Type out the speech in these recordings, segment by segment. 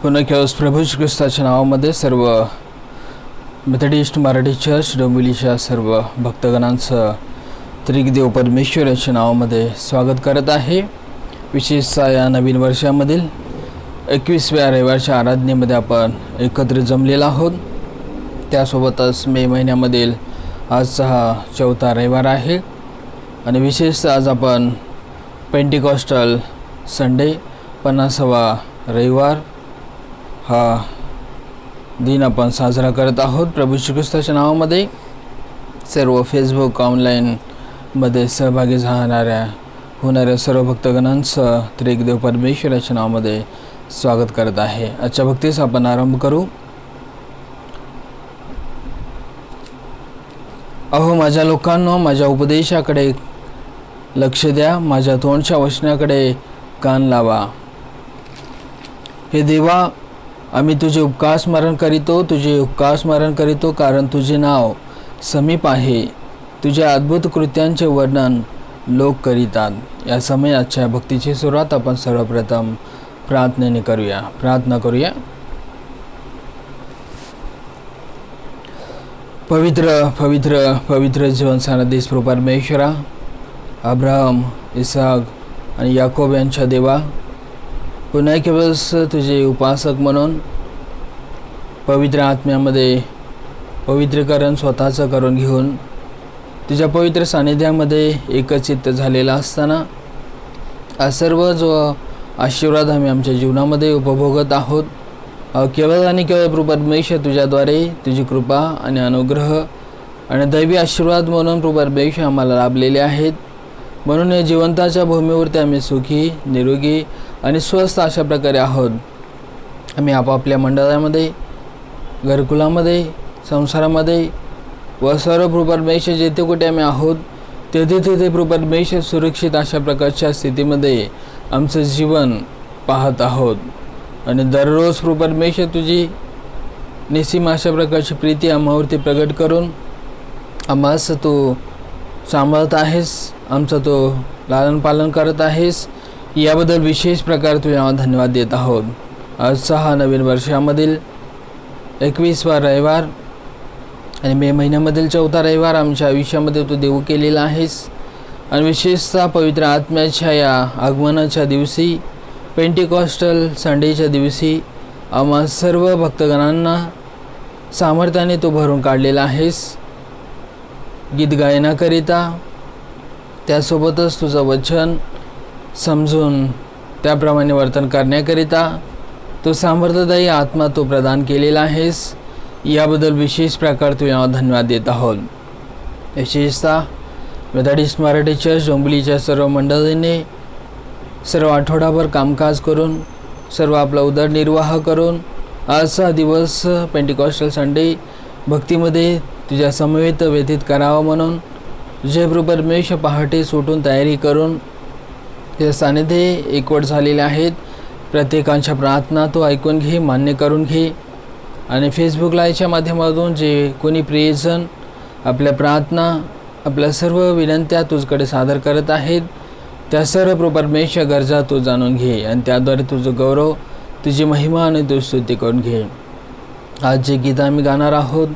पुन्हा केवळ प्रभू श्री ख्रिस्ताच्या नावामध्ये सर्व मेथडिस्ट मराठी चर्च डोंबिवलीच्या सर्व भक्तगणांचं त्रिदेव परमेश्वराच्या नावामध्ये स्वागत करत आहे. विशेषतः या नवीन वर्षामधील 21व्या रविवारच्या आराधनेमध्ये आपण एकत्रित जमलेला आहोत. त्यासोबतच मे महिन्यामधील आजचा हा 4था रविवार आहे आणि विशेषतः आज आपण पेंटिकॉस्टल संडे 50वा रविवार हा दिन आपण साजरा करत आहोत. प्रभू श्री ख्रिस्ताच्या नावामध्ये सर्व फेसबुक ऑनलाईनमध्ये सहभागी होणाऱ्या सर्व भक्तगणांचं त्रिदेव परमेश्वराच्या नावामध्ये स्वागत करत आहे. आजच्या भक्तीस आपण आरंभ करू. अहो माझ्या लोकांनो, माझ्या उपदेशाकडे लक्ष द्या, माझ्या तोंडच्या वचनाकडे कान लावा. हे देवा, आम्ही तुझे उपकार स्मरण करीतो, कारण तुझे नाव समीप आहे. तुझ्या अद्भुत कृत्यांचे वर्णन लोक करीतात. या समयाच्या भक्तीची सुरुवात आपण सर्वप्रथम प्रार्थनेने करूया. प्रार्थना करूया. पवित्र पवित्र पवित्र जीवन सानदेश परमेश्वरा, अब्राहम, इसाक आणि याकोब यांच्या देवा, पुन्हा एक दिवस तुझे उपासक म्हणून पवित्र आत्म्यामध्ये पवित्रीकरण स्वतःचं करून घेऊन तुझ्या पवित्र सानिध्यामध्ये एकचित्त झालेला असताना हा सर्व जो आशीर्वाद आम्ही आमच्या जीवनामध्ये उपभोगत आहोत, केवळ आणि केवळ प्रभू परमेश्वर तुझ्याद्वारे तुझी कृपा आणि अनुग्रह आणि दैवी आशीर्वाद म्हणून प्रभू परमेश्वर आम्हाला लाभलेले आहेत. म्हणून या जिवंताच्या भूमीवरती आम्ही सुखी, निरोगी आणि स्वस्थ अशा प्रकारे आहोत. आम्ही आपापल्या मंडळामध्ये, घरकुलामध्ये, संसारामध्ये व सर्व प्रभू परमेश्वर जेथे कुठे आम्ही आहोत तेथे प्रभू परमेश्वर सुरक्षित अशा प्रकारच्या स्थितीमध्ये आमचं जीवन पाहत आहोत. आणि दररोज प्रभू परमेश्वर तुझी निसीम अशा प्रकारची प्रीती आम्हावरती प्रगट करून आम्हास तू सांभाळत आहेस, आमचं तो लालन पालन करत आहेस. याबद्दल विशेष प्रकारे तुझ्या धन्यवाद देत आहोत. आजचा हा नवीन वर्षामधील 21वा रविवार आणि मे महिन्यामधील 4था रविवार आमच्या आयुष्यामध्ये तू देऊ केलेला आहेस. आणि विशेषतः पवित्र आत्म्याच्या या आगमनाच्या दिवशी, पेंटिकॉस्टल संडेच्या दिवशी आम्हा सर्व भक्तगणांना सामर्थ्याने तू भरून काढलेला आहेस. गीत गायनाकरिता, त्यासोबतच तुझं वचन समजून त्याप्रमाणे वर्तन करण्याकरिता तो सामर्थ्यदायी आत्मा तो प्रदान केलेला आहेस. याबद्दल विशेष प्रकार तुझ्या धन्यवाद देत आहोत. विशेषतः मेथडिस्ट मराठी चर्च डोंबिवलीच्या सर्व मंडळींनी सर्व आठवडाभर कामकाज करून, सर्व आपला उदरनिर्वाह करून आजचा दिवस पेंटिकॉस्टल संडे भक्तीमध्ये तुझ्या समवेत व्यतीत करावा म्हणून तुझे प्रभू परमेश्वर पहाटे सुटून तयारी करून तुझ्या सानिध्ये एकवट झालेले आहेत. प्रत्येकांच्या प्रार्थना तो ऐकून घे, मान्य करून घे. आणि फेसबुक लाईव्हच्या माध्यमातून जे कोणी प्रियजन आपल्या प्रार्थना, आपल्या सर्व विनंत्या तुझकडे सादर करत आहेत, त्या सर्व प्रभू परमेश्वर गरजा तू जाणून घे आणि त्याद्वारे तुझं गौरव, तुझी महिमा आणि तुझी स्तुती करून घे. आज जे गीत आम्ही गाणार आहोत,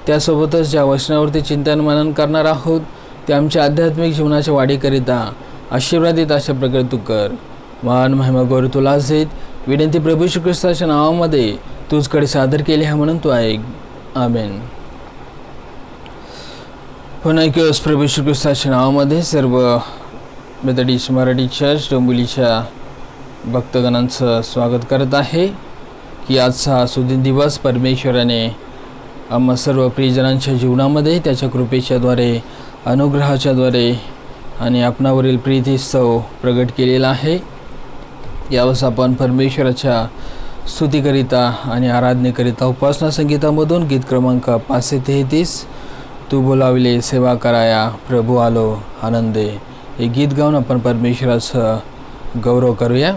त्यासोबतच ज्या वचनावरती चिंतन मनन करणार आहोत, ते आमच्या आध्यात्मिक जीवनाच्या वाढीकरिता आशीर्वादित अशा प्रकारे तू कर. मान महिमा गौरव तुलाच देत विनंती प्रभू श्री ख्रिस्ताच्या नावामध्ये तुझकडे सादर केले आहे म्हणून तू ऐक. आमेन. पुन्हा एक प्रभू श्री ख्रिस्ताच्या नावामध्ये सर्व मेथडिस्ट मराठी चर्च डोंबिवलीच्या भक्तगणांचं स्वागत करत आहे की आजचा सुदिन दिवस परमेश्वराने आम्हा सर्व प्रियजनांच्या जीवनामध्ये त्याच्या कृपेच्याद्वारे, अनुग्रहाच्याद्वारे आणि आपणावरील प्रीतीस्तव प्रगट केलेला आहे. यावेळेस आपण परमेश्वराच्या स्तुतीकरिता आणि आराधनेकरिता उपासना संगीतामधून गीत क्रमांक 533 तू बोलाविले सेवा कराया प्रभू आलो आनंदे हे गीत गाऊन आपण परमेश्वराचा गौरव करूया.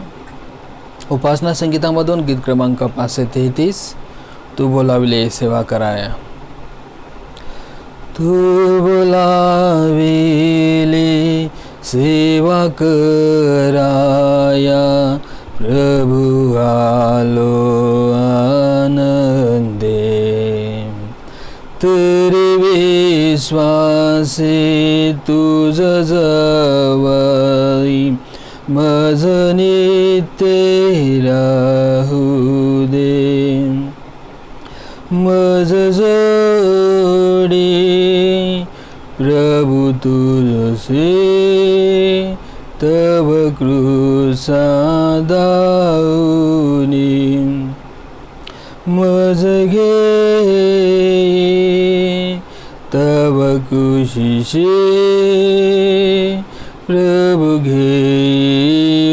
उपासना संगीतामधून गीत क्रमांक 533 तू बोलाविले सेवा कराया. तू बोलाविले सेवा कराया प्रभु आलो आनंदे, तरी विश्वासे तुझ जवळी मज नित्य राहू दे. मज जोडी प्रभु तुझसे, तव कृसा दाऊनी. मज घे तव कुशीशे, प्रभु घे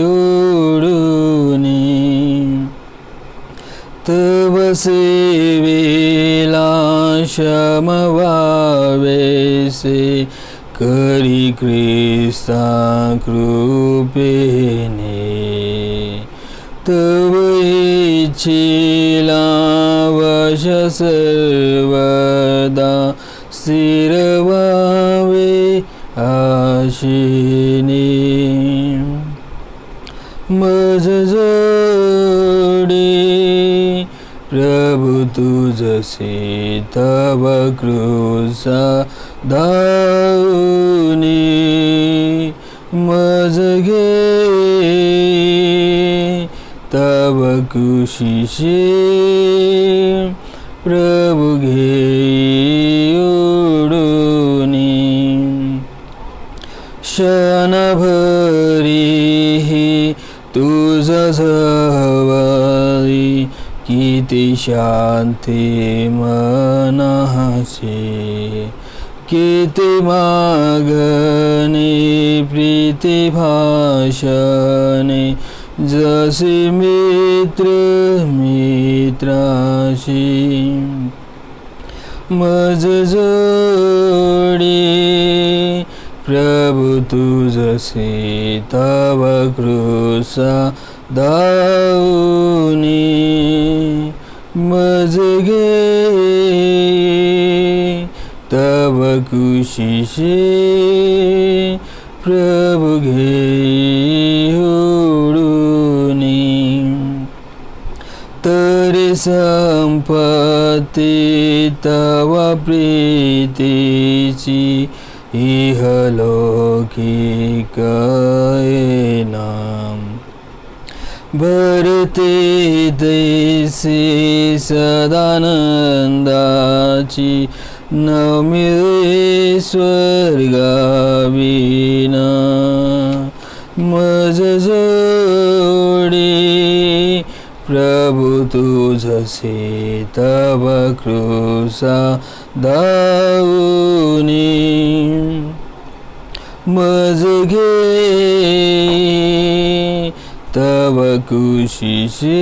ओढुनी. तव सेवेला क्षमवावेसे, करी ख्रिस्ता कृपेने. तव इच्छेला वश सर्वदा, स्थिर व्हावे आशेने. मज जोडी प्रभु तुझसे, तव कृसा दाऊनी. मज घे तव कुशीशे, प्रभु घे ओढुनी. क्षणभरी तुझ जवळी, किती शांती मनाचे. किती मागणे प्रीती भाषणे, जसे मित्र मित्राशी. मज जोडी प्रभु तुझसे, तव कृसा दाऊनी. मज घे तव कुशीशे, प्रभु घे ओढुनी. तरी संपत्ती तव प्रीतीची, इहलौकिक नाम. भरते तैसे सदानंदाची, न मिळे स्वर्गाविना. मज जोडी प्रभु तुझसे, तव कृसा दाऊनी. मज घे तव कुशीशे,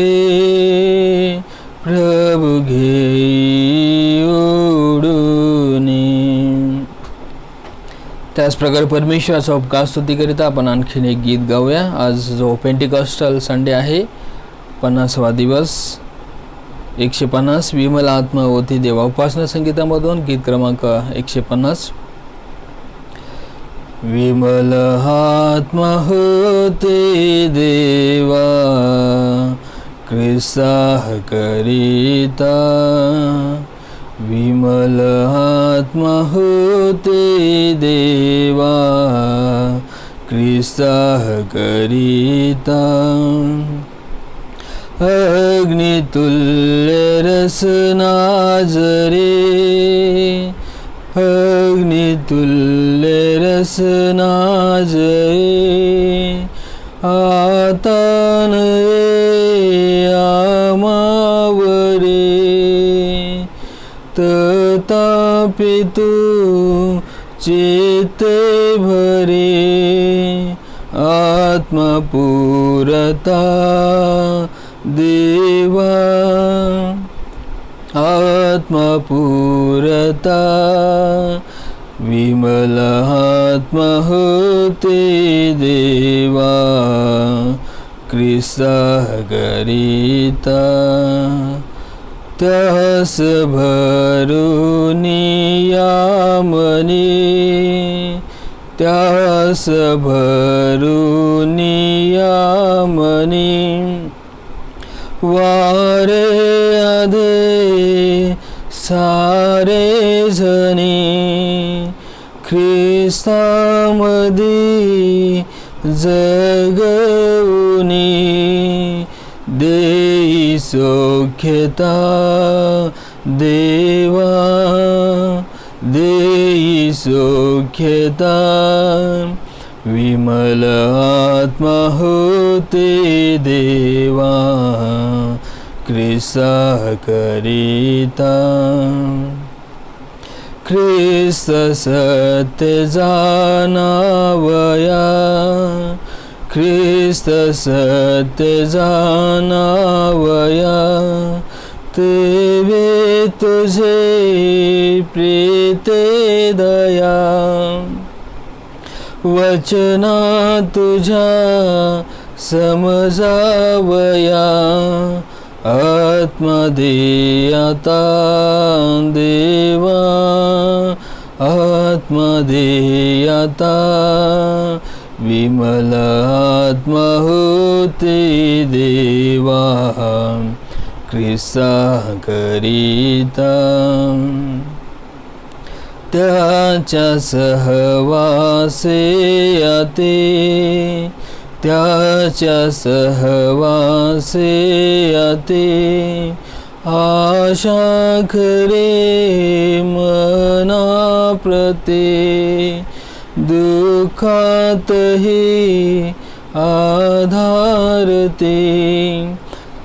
प्रभु घे ओढुनी. त्याचप्रकारे परमेश्वराचा उपकार स्तुतीकरिता आपण आणखीन एक गीत गाऊया. आज जो पेंटिकॉस्टल संडे आहे, 50वा दिवस, 150 विमल आत्मा होती देवा. उपासना संगीतामधून गीत क्रमांक 150. विमल आत्मा होते देवा, ख्रिस्ता करिता. विमल आत्मा होते देवा, ख्रिस्ता करिता. अग्नितुल्य रसना जरे, अग्नितुल्य रसना जरे. आता नये आमावरे, तथापि तू चित्ते भरे. आत्मपूरता देवा, आत्मपूरता. विमल आत्मा होते देवा, ख्रिस्ता करिता. त्यास भरून या मनी, त्यास भरून या मनी. सारे जणी ख्रिस्तामध्ये जगवुनी देई सौख्यता देवा देई सौख्यता विमल आत्मा होते देवा ख्रिस्ता करिता ख्रिस्त सत्य जाणावया ख्रिस्त सत्य जाणावया तेवे तुझे प्रीते दया वचना तुझ्या समजावया आत्मदेयता देवा आत्मदेयता विमल आत्मा होते देवा ख्रिस्ता करिता त्याच्या सहवासे आते त्याच्या सहवासे आते आशा खरे मना प्रते दुःखातही आधारते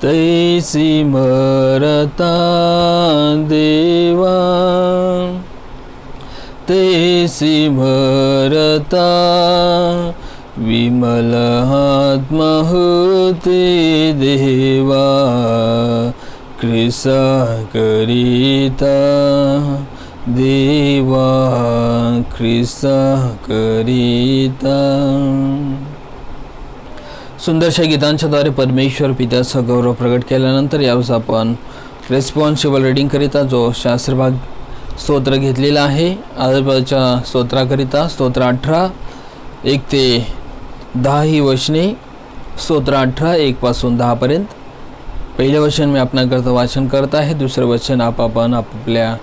तैसी मरता देवा तैसी मरता विमल आत्मा होते देवा ख्रिस्ता करिता देवा ख्रिस्ता करिता. सुंदरशा गीतांच्याद्वारे परमेश्वर पित्याचा गौरव प्रकट केल्यानंतर यावेळेस आपण रेस्पॉन्सिबल रीडिंग करिता जो शास्त्रभाग स्तोत्र घेतलेला आहे. आजच्या स्तोत्राकरिता स्तोत्र 18 1 ते 10 ही वचने. स्तोत्र 18 1 पासून 10 पर्यंत. पहिले वचन मी आपणाकरता वाचन करत आहे. दुसरं वचन आपण आपल्या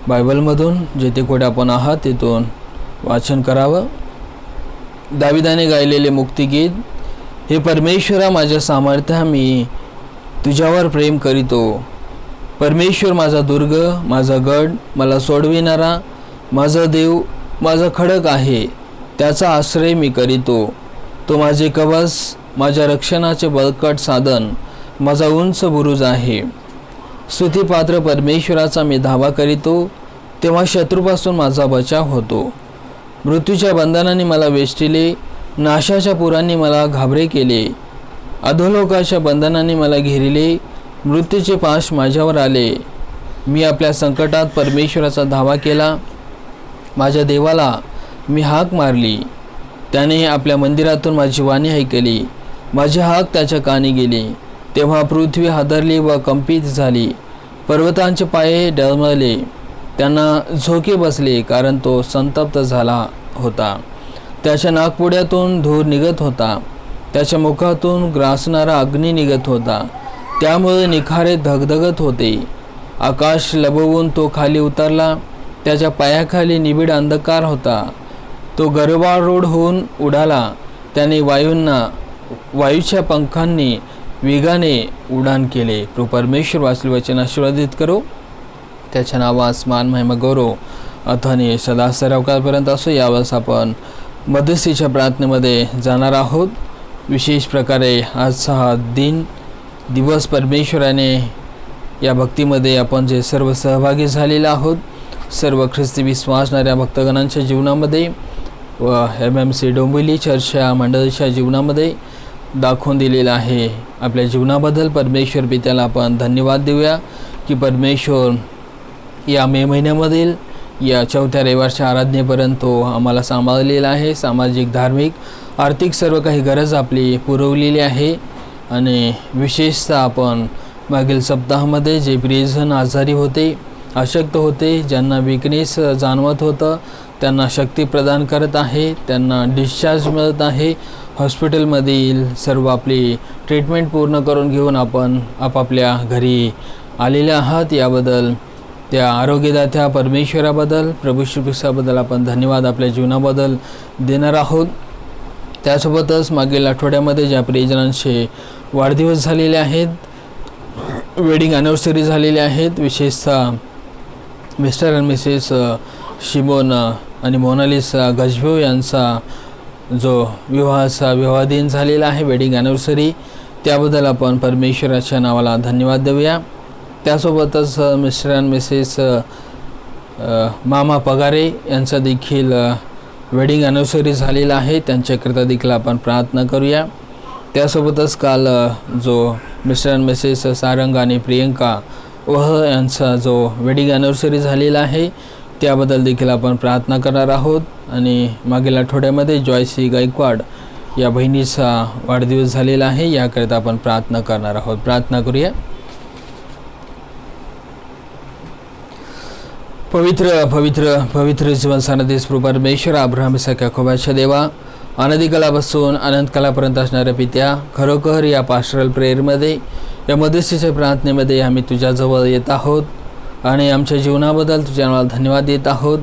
बायबलमधून जेथे कुठे आपण आहात तिथून वाचन करावं. दाविदाने गायलेले मुक्तिगीत. हे परमेश्वरा माझ्या सामर्थ्या मी तुझ्यावर प्रेम करीतो. परमेश्वर माझा दुर्ग माझा गड मला सोडविणारा माझा देव माझा खडक आहे. त्याचा आश्रय मी करीतो. तो माझे कवच माझ्या रक्षणाचे बळकट साधन माझा उंच बुरुज आहे. स्तुतिपात्र परमेश्वराचा मी धावा करीतो. तेव्हा शत्रूपासून माझा बचाव होतो. मृत्यूच्या बंधनाने मला वेष्टिले. नाशाच्या पुरांनी मला घाबरे केले. अधोलोकाच्या बंधनाने मला घेरिले. मृत्यूचे पाश माझ्यावर आले. मी आपल्या संकटात परमेश्वराचा धावा केला. माझ्या देवाला मी हाक मारली. त्याने आपल्या मंदिरातून माझी वाणी ऐकली. माझी हाक त्याच्या कानी गेली. तेव्हा पृथ्वी हादरली व कंपित झाली. पर्वतांचे पाये डळमळले. त्यांना झोके बसले कारण तो संतप्त झाला होता. त्याच्या नाकपुड्यातून धूर निघत होता. त्याच्या मुखातून ग्रासणारा अग्नी निघत होता. त्यामुळे निखारे धगधगत होते. आकाश लबवून तो खाली उतरला. त्याच्या पायाखाली निबिड अंधकार होता. तो गरवारूढ होऊन उडाला. त्याने वायूच्या पंखांनी वेगाने उड्डाण केले. प्रभू परमेश्वर वाचले वचन आशीर्वादित करो. त्याच्या नावास मान महिमा गौरव अथाने सदा सर्वकाळपर्यंत असो. यावेळेस आपण मध्यस्थीच्या प्रार्थनेमध्ये जाणार आहोत. विशेष प्रकारे आजचा हा दिवस परमेश्वराने या भक्तीमध्ये आपण जे सर्व सहभागी झालेले आहोत सर्व ख्रिस्ती विश्वासणाऱ्या भक्तगणांच्या जीवनामध्ये व MMC डोंबिवली चर्चच्या मंडळीच्या जीवनामध्ये दाखवून दिलेला आहे. आपल्या जीवनाबद्दल परमेश्वर पित्याला आपण धन्यवाद देऊया की परमेश्वर या मे महिन्यामधील या 4थ्या रविवारच्या आराधनेपर्यंत तो आम्हाला सांभाळलेला आहे. सामाजिक धार्मिक आर्थिक सर्व काही गरज आपली पुरवलेली आहे. आणि विशेषतः आपण मागील सप्ताहामध्ये जे प्रियजन आजारी होते अशक्त होते ज्यांना वीकनेस जाणवत होतं त्यांना शक्ती प्रदान करत आहे. त्यांना डिस्चार्ज मिळत आहे. हॉस्पिटलमधील सर्व आपली ट्रीटमेंट पूर्ण करून घेऊन आपण आपापल्या घरी आलेले आहात याबद्दल, त्या आरोग्यदात्या परमेश्वराबद्दल, प्रभू श्री ख्रिस्ताबद्दल आपण धन्यवाद आपल्या जीवनाबद्दल देणार आहोत. त्यासोबतच मागील आठवड्यामध्ये ज्या प्रियजनांचे वाढदिवस झालेले आहेत, वेडिंग ॲनिव्हर्सरी झालेले आहेत, विशेषतः मिस्टर आणि मिसेस शिमोन आणि मोनालिसा गजभेव यांचा जो विवाह दिन झालेला आहे, वेडिंग ॲनिव्हर्सरी, त्याबद्दल आपण परमेश्वराच्या नावाला धन्यवाद देऊया. त्यासोबतच मिस्टर आणि मिसेस मामा पगारे यांचा देखील वेडिंग ॲनिव्हर्सरी झालेला आहे, त्यांच्याकरिता देखील आपण प्रार्थना करूया. त्यासोबतच काल जो मिस्टर आणि मिसेस सारंग आणि प्रियंका वह यांचा जो वेडिंग ॲनिव्हर्सरी झालेला आहे, त्याबद्दल देखील आपण प्रार्थना करणार आहोत. आणि मागील आठवड्यामध्ये जॉयसी गायकवाड या बहिणीचा वाढदिवस झालेला आहे, याकरिता आपण प्रार्थना करणार आहोत. प्रार्थना करूया. पवित्र पवित्र पवित्र जीवन सानदेश प्रभू परमेश्वर, अब्राहम इसाक याकोबाच्या देवा, अनधिकालापासून अनंतकालापर्यंत असणाऱ्या पित्या, खरोखर या पास्टरल प्रेयरमध्ये, या मध्यस्थीच्या प्रार्थनेमध्ये आम्ही तुझ्याजवळ येत आहोत आणि आमच्या जीवनाबद्दल तुझ्या नावाला धन्यवाद देत आहोत.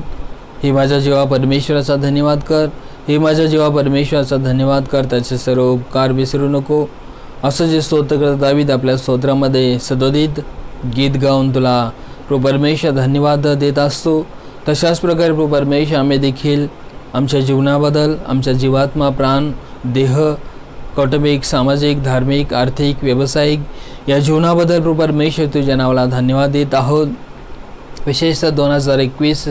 ही माझ्या जीवा परमेश्वराचा धन्यवाद कर, ही माझ्या जीवा परमेश्वराचा धन्यवाद कर, त्याचे सर्व उपकार विसरू नको. असं जे स्तोत्र करत दावीद आपल्या स्तोत्रामध्ये सदोदित गीत गाऊन तुला प्रभू परमेश्वर धन्यवाद देत असतो, तशाच प्रकारे प्रभू परमेश्वर आम्ही देखील आमच्या जीवनाबद्दल, आमच्या जीवात्मा, प्राण, देह, कौटुंबिक, सामाजिक, धार्मिक, आर्थिक, व्यावसायिक या जीवनाबद्दल प्रभू परमेश्वर तुझ्या नावाला धन्यवाद देत आहोत. विशेषतः 2021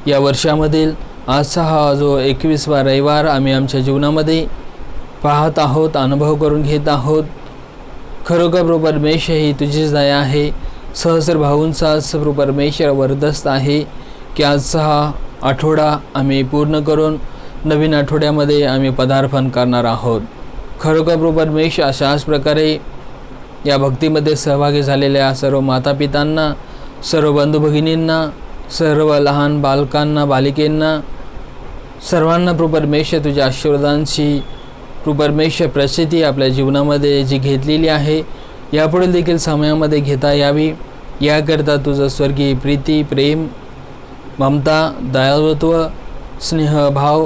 या वर्षामधील आजचा हा जो 21वा रविवार आम्ही आमच्या जीवनामध्ये पाहत आहोत, अनुभव करून घेत आहोत. खरोखर प्रभू परमेश्वर ही तुझीच दया आहे. सहस्र भाऊंचा प्रभू परमेश्वर वरदस्त आहे की आजचा हा आठवडा आम्ही पूर्ण करून नवीन आठवड्यामध्ये आम्ही पदार्पण करणार आहोत. खरोखर प्रभू परमेश्वर अशाच प्रकारे या भक्तीमध्ये सहभागी झालेल्या सर्व मातापितांना, सर्व बंधू भगिनींना, सर्व लहान बालकांना, बालिकेंना, सर्वांना प्रभू परमेश्वर तुझ्या आशीर्वादांची प्रभू परमेश्वर प्रसिद्धी आपल्या जीवनामध्ये जी घेतलेली आहे, यापुढे देखील समयामध्ये घेता यावी, याकरता तुझं स्वर्गीय प्रीती, प्रेम, ममता, दयाळुत्व, स्नेह, भाव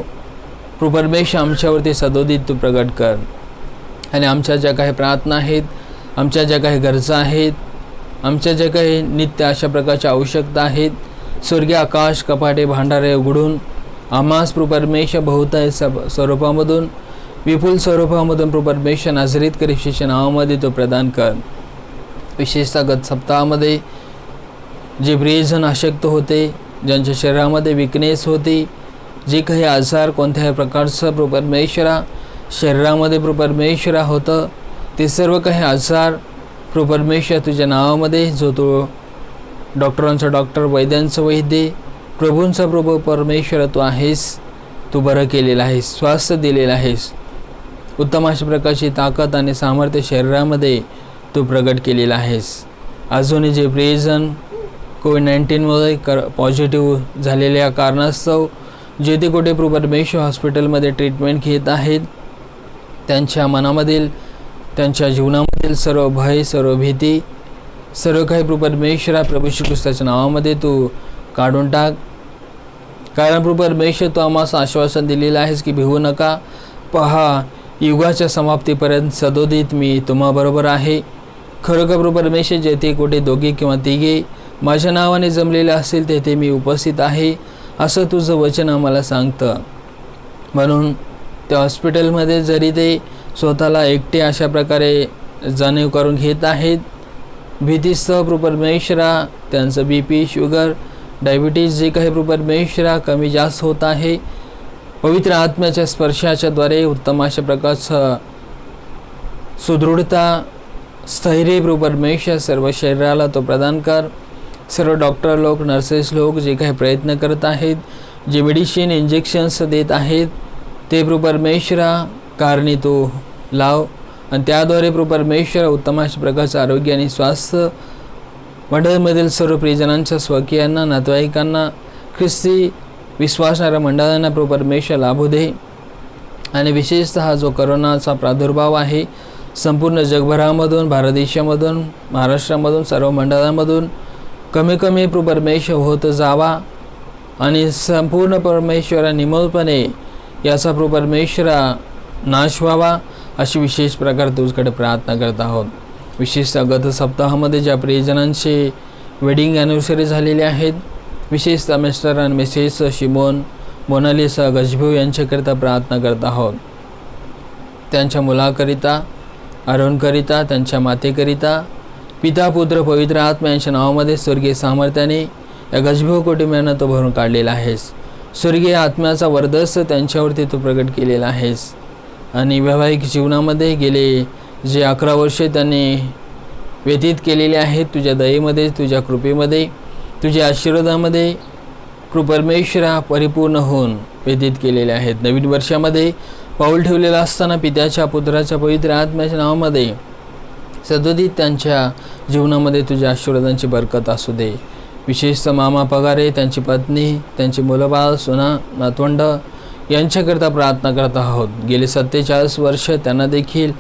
प्रभू परमेश्वर आमच्यावरती सदोदित तू प्रगट कर. आणि आमच्या ज्या काही प्रार्थना आहेत, आमच्या ज्या काही गरजा आहेत, आमच्या ज्या काही नित्य अशा प्रकारच्या आवश्यकता आहेत, स्वर्गीय आकाश कपाटे भांडारे उघडून आम्हास प्रभू परमेश्वर बहुताय स्वरूपामधून, विपुल स्वरूपामधून प्रभू परमेश्वर नाझरेत ख्रिस्ताच्या नावामध्ये तो प्रदान कर. विशेषतः गत सप्ताहामध्ये जे प्रियजन अशक्त होते, ज्यांच्या शरीरामध्ये विकनेस होती, जे काही आजार कोणत्याही प्रकारचं प्रभू परमेश्वरा शरीरामध्ये प्रभू परमेश्वरा होतं, ते सर्व काही आजार प्रभू परमेश्वर तुझ्या नावामध्ये, जो तो डॉक्टरांचा डॉक्टर, वैद्यांचं वैद्य, प्रभूंचा प्रभू परमेश्वर तू आहेस, तू बरं केलेलं आहेस, स्वास्थ्य दिलेलं आहेस. उत्तम अशा प्रकारची ताकद आणि सामर्थ्य शरीरामध्ये तू प्रगट केलेलं आहेस. अजूनही जे प्रियजन कोविड-19मुळे पॉझिटिव्ह झालेल्या कारणास्तव जेथे कुठे प्रभू परमेश्वर हॉस्पिटलमध्ये ट्रीटमेंट घेत आहेत, त्यांच्या मनामधील, त्यांच्या जीवनामधील सर्व भय, सर्व भीती, सर्व काही प्रभू परमेश्वरा प्रभू श्री ख्रिस्ताच्या नावामध्ये तू काढून टाक. कारण प्रभू परमेश्वर तू आम्हाला आश्वासन दिलेलं आहेस की भिवू नका, पहा युगाच्या समाप्तीपर्यंत सदोदित मी तुम्हाबरोबर आहे. खरोखर प्रभू परमेश्वर जेथे कुठे दोघे किंवा तिघे माझ्या नावाने जमलेले असेल तेथे मी उपस्थित आहे, असं तुझं वचन आम्हाला सांगतं. म्हणून त्या हॉस्पिटलमध्ये जरी ते स्वतःला एकटे अशा प्रकारे जाणीव करून घेत आहेत, भीतीस्तव प्रभू परमेश्वरा त्यांचं BP, शुगर, डायबिटीज जे काही प्रभू परमेश्वरा कमी जास्त होत आहे, पवित्र आत्म्याच्या स्पर्शाच्याद्वारे उत्तम अशा प्रकारचं सुदृढता, स्थैर्य प्रभू परमेश्वर सर्व शरीराला तो प्रदान कर. सर्व डॉक्टर लोक, नर्सेस लोक जे काही प्रयत्न करत आहेत, जे मेडिसिन, इंजेक्शन्स देत आहेत, ते प्रभू परमेश्वरा कारणी तो लाव आणि त्याद्वारे प्रभू परमेश्वर उत्तम अशा प्रकारचं आरोग्य आणि स्वास्थ्य मंडळामधील सर्व प्रियजनांच्या स्वकीयांना, नातेवाईकांना, ख्रिस्ती विश्वासणाऱ्या मंडळांना प्रभू परमेश्वर लाभू दे. आणि विशेषतः जो करोनाचा प्रादुर्भाव आहे, संपूर्ण जगभरामधून, भारत देशामधून, महाराष्ट्रामधून, सर्व मंडळांमधून कमी कमी प्रभू परमेश्वर होत जावा आणि संपूर्ण परमेश्वरा निमूळपणे याचा प्रभू परमेश्वरा नाश व्हावा अशी विशेष प्रकार तुझ्याकडे प्रार्थना करत आहोत. विशेषतः गत सप्ताहामध्ये ज्या प्रियजनांचे वेडिंग ॲनिव्हर्सरी झालेले आहेत, विशेषतः मिस्टर आणि मिसेस शिमोन, मोनालिसा, गजभाऊ यांच्याकरिता प्रार्थना करत आहोत. त्यांच्या मुलाकरिता, आरोहणकरिता, त्यांच्या मातेकरिता पिता, पुत्र, पवित्र आत्मा यांच्या नावामध्ये स्वर्गीय सामर्थ्याने या गजभाऊ कुटुंबियांना तो भरून काढलेला आहेस. स्वर्गीय आत्म्याचा वर्चस्व त्यांच्यावरती तू प्रकट केलेला आहेस आणि वैवाहिक जीवनामध्ये गेले जे 11 वर्षे त्यांनी व्यतीत केलेले आहेत तुझ्या दयेमध्ये, तुझ्या कृपेमध्ये, तुझ्या आशीर्वादामध्ये कृपा परमेश्वरा परिपूर्ण होऊन व्यतीत केलेले आहेत. नवीन वर्षामध्ये पाऊल ठेवलेलं असताना पित्याच्या, पुत्राच्या, पवित्र आत्म्याच्या नावामध्ये सदोदित त्यांच्या जीवनामध्ये तुझ्या आशीर्वादांची बरकत असू दे. विशेषतः मामा पगारे, त्यांची पत्नी, त्यांची मुलंबाळ, सुना, नातवंड यांच्याकरता प्रार्थना करत आहोत. गेले 47 वर्ष त्यांना देखील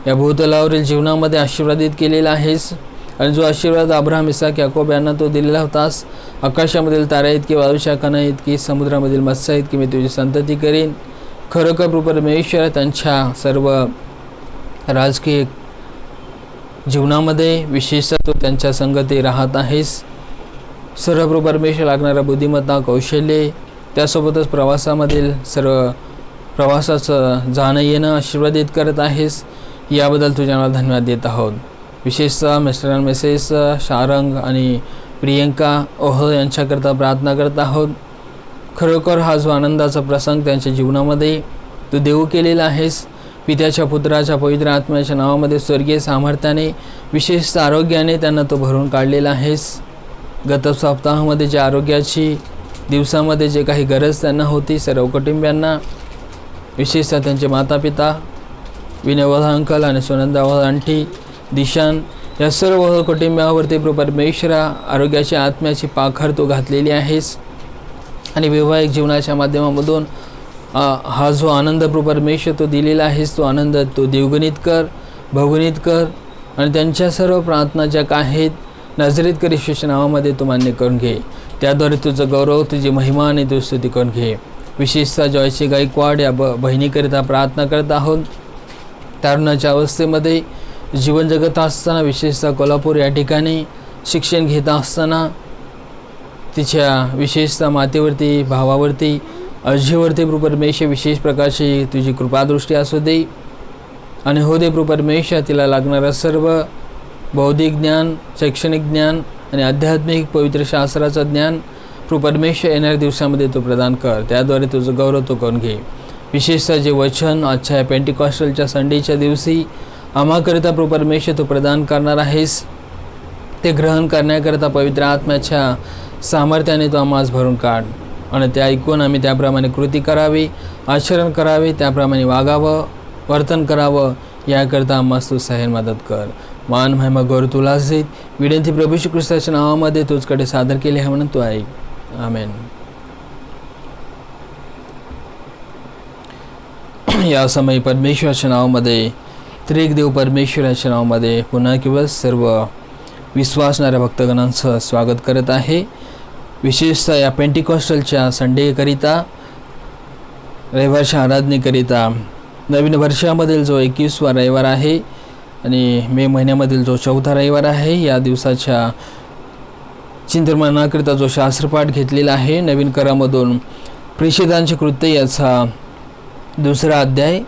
या भूतलावरील जीवनामध्ये आशीर्वादित केलेला आहेस आणि जो आशीर्वाद अब्राहम, इसाक, याकोब यांना तो दिलेला होतास, आकाशामधील तारा इतकी, वाळूच्या कणा इतकी, समुद्रामधील मत्स्य इतकी मी तुझी संतती करीन. खरोखर प्रभू परमेश्वर त्यांच्या सर्व राजकीय जीवनामध्ये विशेषतः तो त्यांच्या संगती राहत आहेस. सर्व प्रभू परमेश्वर लागणारा बुद्धिमत्ता, कौशल्य, त्यासोबतच प्रवासामधील सर्व प्रवासाचं जाणं येणं आशीर्वादित करत आहेस. याबद्दल तुझ्या धन्यवाद देत आहोत. विशेषतः मिस्टर आणि मिसेस शारंग आणि प्रियंका ओह यांच्याकरता प्रार्थना करत आहोत. खरोखर हा जो आनंदाचा प्रसंग त्यांच्या जीवनामध्ये तू देऊ केलेला आहेस. पित्याच्या, पुत्राच्या, पवित्र आत्म्याच्या नावामध्ये स्वर्गीय सामर्थ्याने, विशेषतः आरोग्याने त्यांना तो भरून काढलेला आहेस. गत सप्ताहामध्ये ज्या आरोग्याची दिवसामध्ये जे काही गरज त्यांना होती, सर्व कुटुंबियांना, विशेषतः त्यांचे मातापिता विनयवध अंकल आणि सुनंदावध आंटी, दिशान या सर्व कुटुंबावरती प्रभू परमेश्वरा आरोग्याची, आत्म्याची पाखर तू घातलेली आहेस आणि वैवाहिक जीवनाच्या माध्यमामधून हा जो आनंद प्रभू परमेश्वर तो दिलेला आहेस, तो आनंद तो द्विगुणित कर, बहुगुणित कर आणि त्यांच्या सर्व प्रार्थना ज्या काय आहेत नजरेत येशूच्या नावामध्ये तू मान्य करून घे. त्याद्वारे तुझं गौरव, तुझी महिमा आणि तुझी स्तुती करून घे. विशेषतः जॉयसी गायकवाड या बहिणीकरिता प्रार्थना करत आहोत. तारुणाच्या अवस्थेमध्ये जीवन जगत असताना, विशेषतः कोल्हापूर या ठिकाणी शिक्षण घेत असताना तिच्या विशेषतः मातेवरती, भावावरती, आजीवरती प्रभू परमेश्वर विशेष प्रकारची तुझी कृपादृष्टी असू दे आणि हो दे प्रभू परमेश्वर तिला लागणारं सर्व बौद्धिक ज्ञान, शैक्षणिक ज्ञान आणि आध्यात्मिक पवित्र शास्त्राचं ज्ञान प्रभू परमेश्वर येणाऱ्या दिवसामध्ये तो प्रदान कर. त्याद्वारे तुझं गौरव तो करून घे. विशेषतः जे वचन आजच्या पेंटिकॉस्टलच्या संडेच्या दिवशी आम्हाकरिता प्रभू परमेश्वर तो प्रदान करणार आहेस, ते ग्रहण करण्याकरिता पवित्र आत्म्याच्या सामर्थ्याने तो आम्हास भरून काढ आणि ते ऐकून आम्ही त्याप्रमाणे कृती करावी, आचरण करावे, त्याप्रमाणे वागावं, वर्तन करावं, याकरता आम्हास तू सहाय्य मदत कर. मान महिमा गौरव तुलाच देत विनंती प्रभू श्री ख्रिस्ताच्या नावामध्ये तुझकडे सादर केले आहे म्हणून तू ऐक. आमेन. या समयी परमेश्वराच्या नावामध्ये, त्रिक देव परमेश्वराच्या नावामध्ये पुन्हा किंवा सर्व विश्वासणाऱ्या भक्तगणांचं स्वागत करत आहे. विशेषतः या पेंटिकॉस्टलच्या संडेकरिता, रविवारच्या आराधनेकरिता, नवीन वर्षामधील जो 21वा रविवार आहे आणि मे महिन्यामधील जो 4था रविवार आहे, या दिवसाच्या चिंतनमनाकरिता जो शास्त्रपाठ घेतलेला आहे नवीन करामधून प्रेषितांचे कृत्य याचा 2रा अध्याय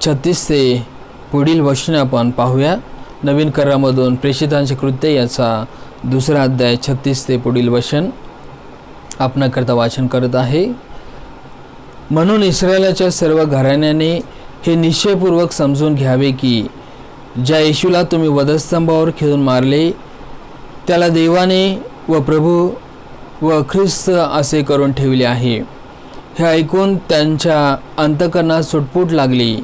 36 ते पुढील वचन आपण पाहूया. नवीन करामधून प्रेषितांचे कृत्य याचा 2रा अध्याय 36 ते पुढील वचन आपणाकरता वाचन करत आहे. म्हणून इस्रायलाच्या सर्व घराण्याने हे निश्चयपूर्वक समजून घ्यावे की ज्या येशूला तुम्ही वधस्तंभावर खिळून मारले, त्याला देवाने व प्रभू व ख्रिस्त असे करून ठेवले आहे. हे ऐकून त्यांच्या अंतकरणात सुटपूट लागली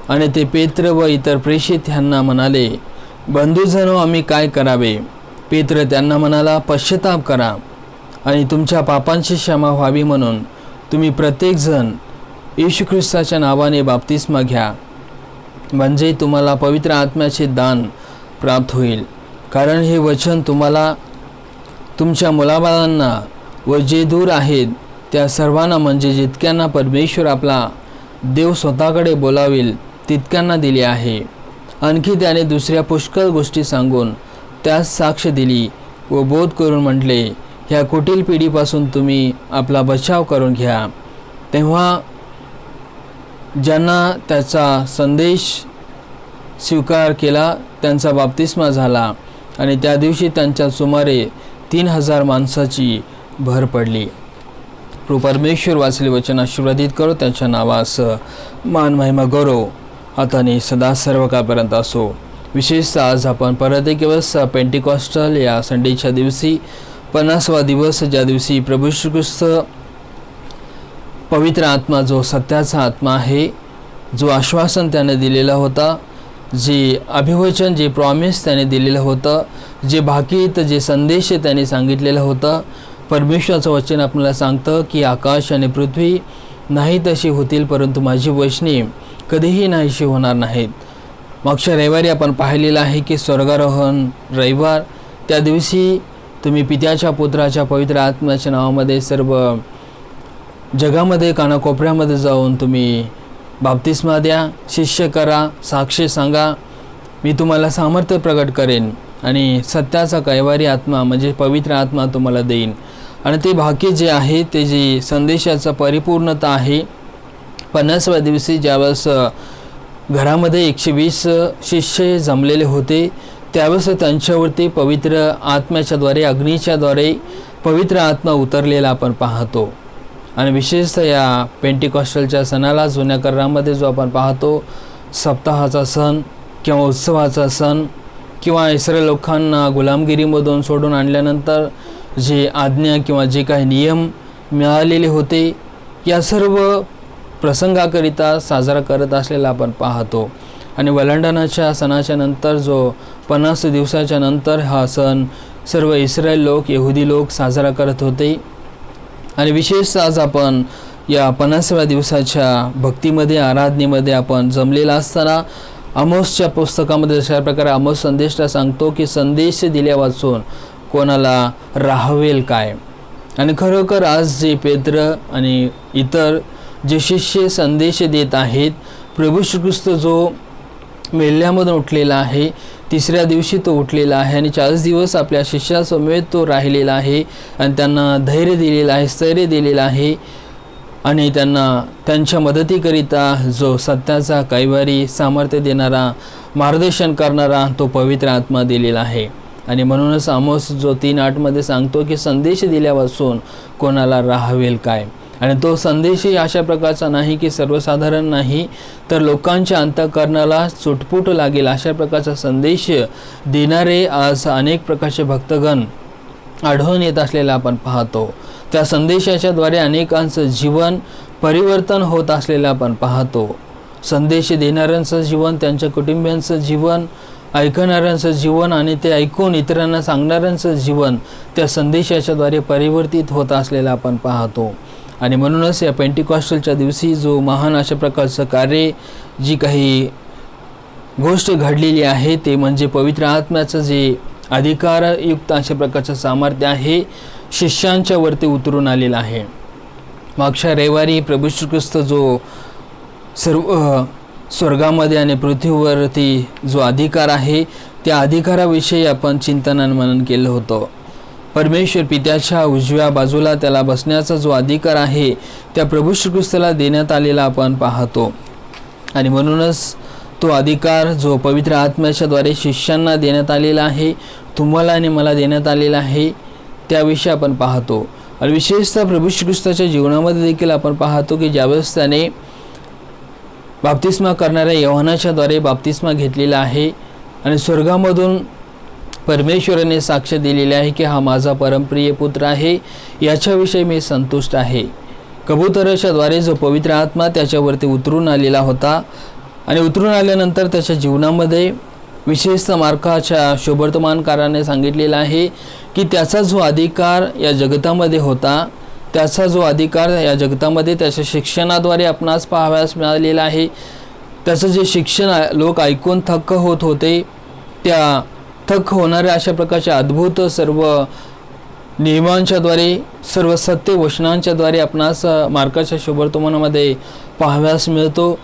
आणि ते पेत्र व इतर प्रेषित ह्यांना म्हणाले, बंधुजनो, आम्ही काय करावे? पेत्र त्यांना म्हणाला, पश्चाताप करा आणि तुमच्या पापांची क्षमा व्हावी म्हणून तुम्ही प्रत्येकजण येशू ख्रिस्ताच्या नावाने बाप्तिस्मा घ्या म्हणजे तुम्हाला पवित्र आत्म्याचे दान प्राप्त होईल. कारण हे वचन तुम्हाला, तुमच्या मुलाबाळांना व जे दूर आहेत त्या सर्वांना, म्हणजे जितक्यांना परमेश्वर आपला देव स्वतःकडे बोलावेल तितक्यांना दिले आहे. आणखी त्याने दुसऱ्या पुष्कळ गोष्टी सांगून त्यास साक्ष दिली व बोध करून म्हटले, ह्या कुटील पिढीपासून तुम्ही आपला बचाव करून घ्या. तेव्हा ज्यांना त्याचा संदेश स्वीकार केला त्यांचा बाप्तिस्मा झाला आणि त्या दिवशी त्यांच्या सुमारे 3000 माणसाची भर पडली. परमेश्वर वाचले वचन आशीर्वादित करो. त्याच्या नावास मान महिमा गौरव आता नाही सदा सर्व काळपर्यंत असो. विशेषतः आज आपण परत एक दिवस पेंटिकॉस्टल या संडेच्या दिवशी 50वा दिवस, ज्या दिवशी प्रभू येशू ख्रिस्त पवित्र आत्मा जो सत्याचा आत्मा आहे, जो आश्वासन त्याने दिलेला होता, जे अभिवचन, जे प्रॉमिस त्याने दिलेलं होतं, जे भाकीत, जे संदेश त्याने सांगितलेलं होतं. परमेश्वराचं वचन आपल्याला सांगतं की आकाश आणि पृथ्वी नाही तशी होतील, परंतु माझी वचने कधीही नाहीशी होणार नाहीत. मागच्या रविवारी आपण पाहिलेलं आहे की स्वर्गारोहण रविवार, त्या दिवशी तुम्ही पित्याच्या, पुत्राच्या, पवित्र आत्म्याच्या नावामध्ये सर्व जगामध्ये कानाकोपऱ्यामध्ये जाऊन तुम्ही बाप्तिस्मा द्या, शिष्य करा, साक्ष सांगा, मी तुम्हाला सामर्थ्य प्रकट करेन आणि सत्याचा कैवारी आत्मा म्हणजे पवित्र आत्मा तुम्हाला देईन. आणि ते भाग्य जे आहे, ते जे संदेशाचा परिपूर्णता आहे. 50व्या दिवशी ज्यावेळेस घरामध्ये 120 शिष्य जमलेले होते, त्यावेळेस त्यांच्यावरती पवित्र आत्म्याच्याद्वारे, अग्नीच्याद्वारे पवित्र आत्मा उतरलेला आपण पाहतो. आणि विशेषतः या पेंटिकॉस्टलच्या सणाला जुन्या करारामध्ये जो आपण पाहतो, सप्ताहाचा सण किंवा उत्सवाचा सण किंवा इस्रायल लोकांना गुलामगिरीमधून सोडून आणल्यानंतर जे आज्ञा किंवा जे काही नियम मिळालेले होते, या सर्व प्रसंगाकरिता साजरा करत असलेला आपण पाहतो. आणि वलांडणाच्या सणाच्या नंतर जो 50 दिवसाच्या नंतर हा सण सर्व इस्रायल लोक, यहुदी लोक साजरा करत होते. आणि विशेषतः आज आपण या 50व्या दिवसाच्या भक्तीमध्ये, आराधनेमध्ये आपण जमलेला असताना आमोसच्या पुस्तकामध्ये अशा प्रकारे आमोस संदेशला सांगतो की संदेश दिल्या वाचून कोणाला राहावेल काय. आणि खरोखर आज जे पेत्र आणि इतर जे शिष्य संदेश देत आहेत, प्रभू येशू ख्रिस्त जो मेल्यामधून उठलेला आहे, 3ऱ्या दिवशी तो उठलेला आहे आणि 40 दिवस आपल्या शिष्यासमवेत तो राहिलेला आहे आणि त्यांना धैर्य दिलेलं आहे, स्थैर्य दिलेलं आहे आणि त्यांना त्यांच्या मदतीकरिता जो सत्याचा कैवारी सामर्थ्य देणारा, मार्गदर्शन करणारा तो पवित्र आत्मा दिलेला आहे. आणि म्हणूनच आमोस जो 3:8 सांगतो की संदेश दिल्यापासून कोणाला राहावेल काय. आणि तो संदेशही अशा प्रकारचा नाही की सर्वसाधारण नाही, तर लोकांच्या अंतःकरणाला चुटपुट लागेल अशा प्रकारचा संदेश देणारे आज अनेक प्रकारचे भक्तगण आढळून येत असलेला आपण पाहतो. त्या संदेशाच्याद्वारे अनेकांचं जीवन परिवर्तन होत असलेलं आपण पाहतो. संदेश देणाऱ्यांचं जीवन, त्यांच्या कुटुंबियांचं जीवन, ऐकणाऱ्यांचं जीवन आणि ते ऐकून इतरांना सांगणाऱ्यांचं जीवन त्या संदेशाच्याद्वारे परिवर्तित होत असलेलं आपण पाहतो. आणि म्हणूनच या पेंटिकॉस्टलच्या दिवशी जो महान अशा प्रकारचं कार्य, जी काही गोष्ट घडलेली आहे, ते म्हणजे पवित्र आत्म्याचं जे अधिकारयुक्त अशा प्रकारचं सामर्थ्य आहे, शिष्यांच्या वरती उतरून आलेलं आहे. मागच्या रविवारी प्रभू येशू ख्रिस्त जो सर्व स्वर्गामध्ये आणि पृथ्वीवरती जो अधिकार आहे, त्या अधिकाराविषयी आपण चिंतन आणि मनन केलं होतं. परमेश्वर पित्याच्या उजव्या बाजूला त्याला बसण्याचा जो अधिकार आहे, त्या प्रभू येशू ख्रिस्ताला देण्यात आलेला आपण पाहतो. आणि म्हणूनच तो अधिकार जो पवित्र आत्म्याच्याद्वारे शिष्यांना देण्यात आलेला आहे, तुम्हाला आणि मला देण्यात आलेला आहे, त्याविषयी आपण पाहतो. आणि विशेषतः प्रभू येशू ख्रिस्ताच्या जीवनामध्ये देखील आपण पाहतो की ज्यावेळेस त्याने बाप्तिस्मा करणाऱ्या योहानाच्याद्वारे बाप्तिस्मा घेतलेला आहे आणि स्वर्गामधून परमेश्वराने साक्ष दिलेली आहे की हा माझा परमप्रिय पुत्र आहे, याच्याविषयी मी संतुष्ट आहे. कबुतराच्याद्वारे जो पवित्र आत्मा त्याच्यावरती उतरून आलेला होता आणि उतरून आल्यानंतर त्याच्या जीवनामध्ये विशेषतः मार्काच्या शुभवर्तमानकाराने सांगितलेला आहे की त्याचा जो अधिकार या जगतामध्ये होता, त्याचा जो अधिकार या जगतामध्ये त्याच्या शिक्षणाद्वारे आपणास पाहावयास मिळालेला आहे, त्याचं जे शिक्षण लोक ऐकून थक्क होत होते, त्या थक्क होणाऱ्या अशा प्रकारच्या अद्भुत सर्व नियमांच्याद्वारे, सर्व सत्य वचनांच्याद्वारे आपणास मार्काच्या शुभवर्तमानामध्ये पाहाव्यास मिळतो.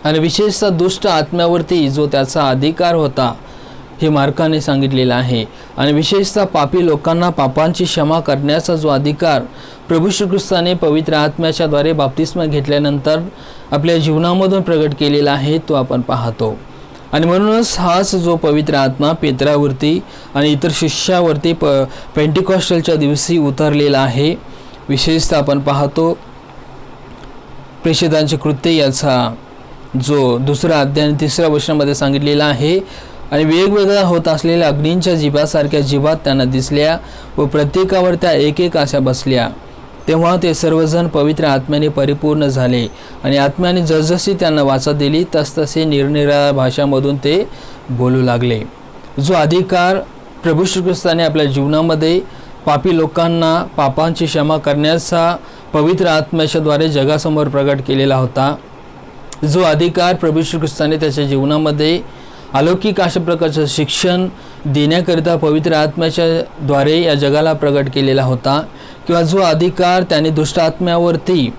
आणि विशेषतः दुष्ट आत्म्यावरती जो त्याचा अधिकार होता हे मार्काने सांगितलेलं आहे. आणि विशेषतः पापी लोकांना पापांची क्षमा करण्याचा जो अधिकार प्रभू श्री ख्रिस्ताने पवित्र आत्म्याच्याद्वारे बाप्तिस्मा घेतल्यानंतर आपल्या जीवनामधून प्रगट केलेला आहे तो आपण पाहतो. आणि म्हणूनच हाच जो पवित्र आत्मा पेत्रावरती आणि इतर शिष्यावरती पेंटिकॉस्टलच्या दिवशी उतरलेला आहे. विशेषतः आपण पाहतो प्रेषितांचे कृत्य याचा जो 2 अध्याय 3 वचनामध्ये सांगितलेला आहे. आणि वेगवेगळ्या होत असलेल्या अग्नींच्या जीवासारख्या जीवात त्यांना दिसल्या व प्रत्येकावर त्या एक एक अशा बसल्या. तेव्हा ते सर्वजण पवित्र आत्म्याने परिपूर्ण झाले आणि आत्म्याने जसजशी त्यांना वाचा दिली तसतसे निरनिराळ्या भाषांमधून ते बोलू लागले. जो अधिकार प्रभू श्री ख्रिस्ताने आपल्या जीवनामध्ये पापी लोकांना पापांची क्षमा करण्याचा पवित्र आत्म्याच्याद्वारे जगासमोर प्रगट केलेला होता, जो अधिकार प्रभू श्री ख्रिस्ताने त्याच्या जीवनामध्ये अलौकिक अशा प्रकारचं शिक्षण देण्याकरिता पवित्र आत्म्याच्या द्वारे या जगाला प्रगट केलेला होता, किंवा जो अधिकार त्याने दुष्ट आत्म्यावरती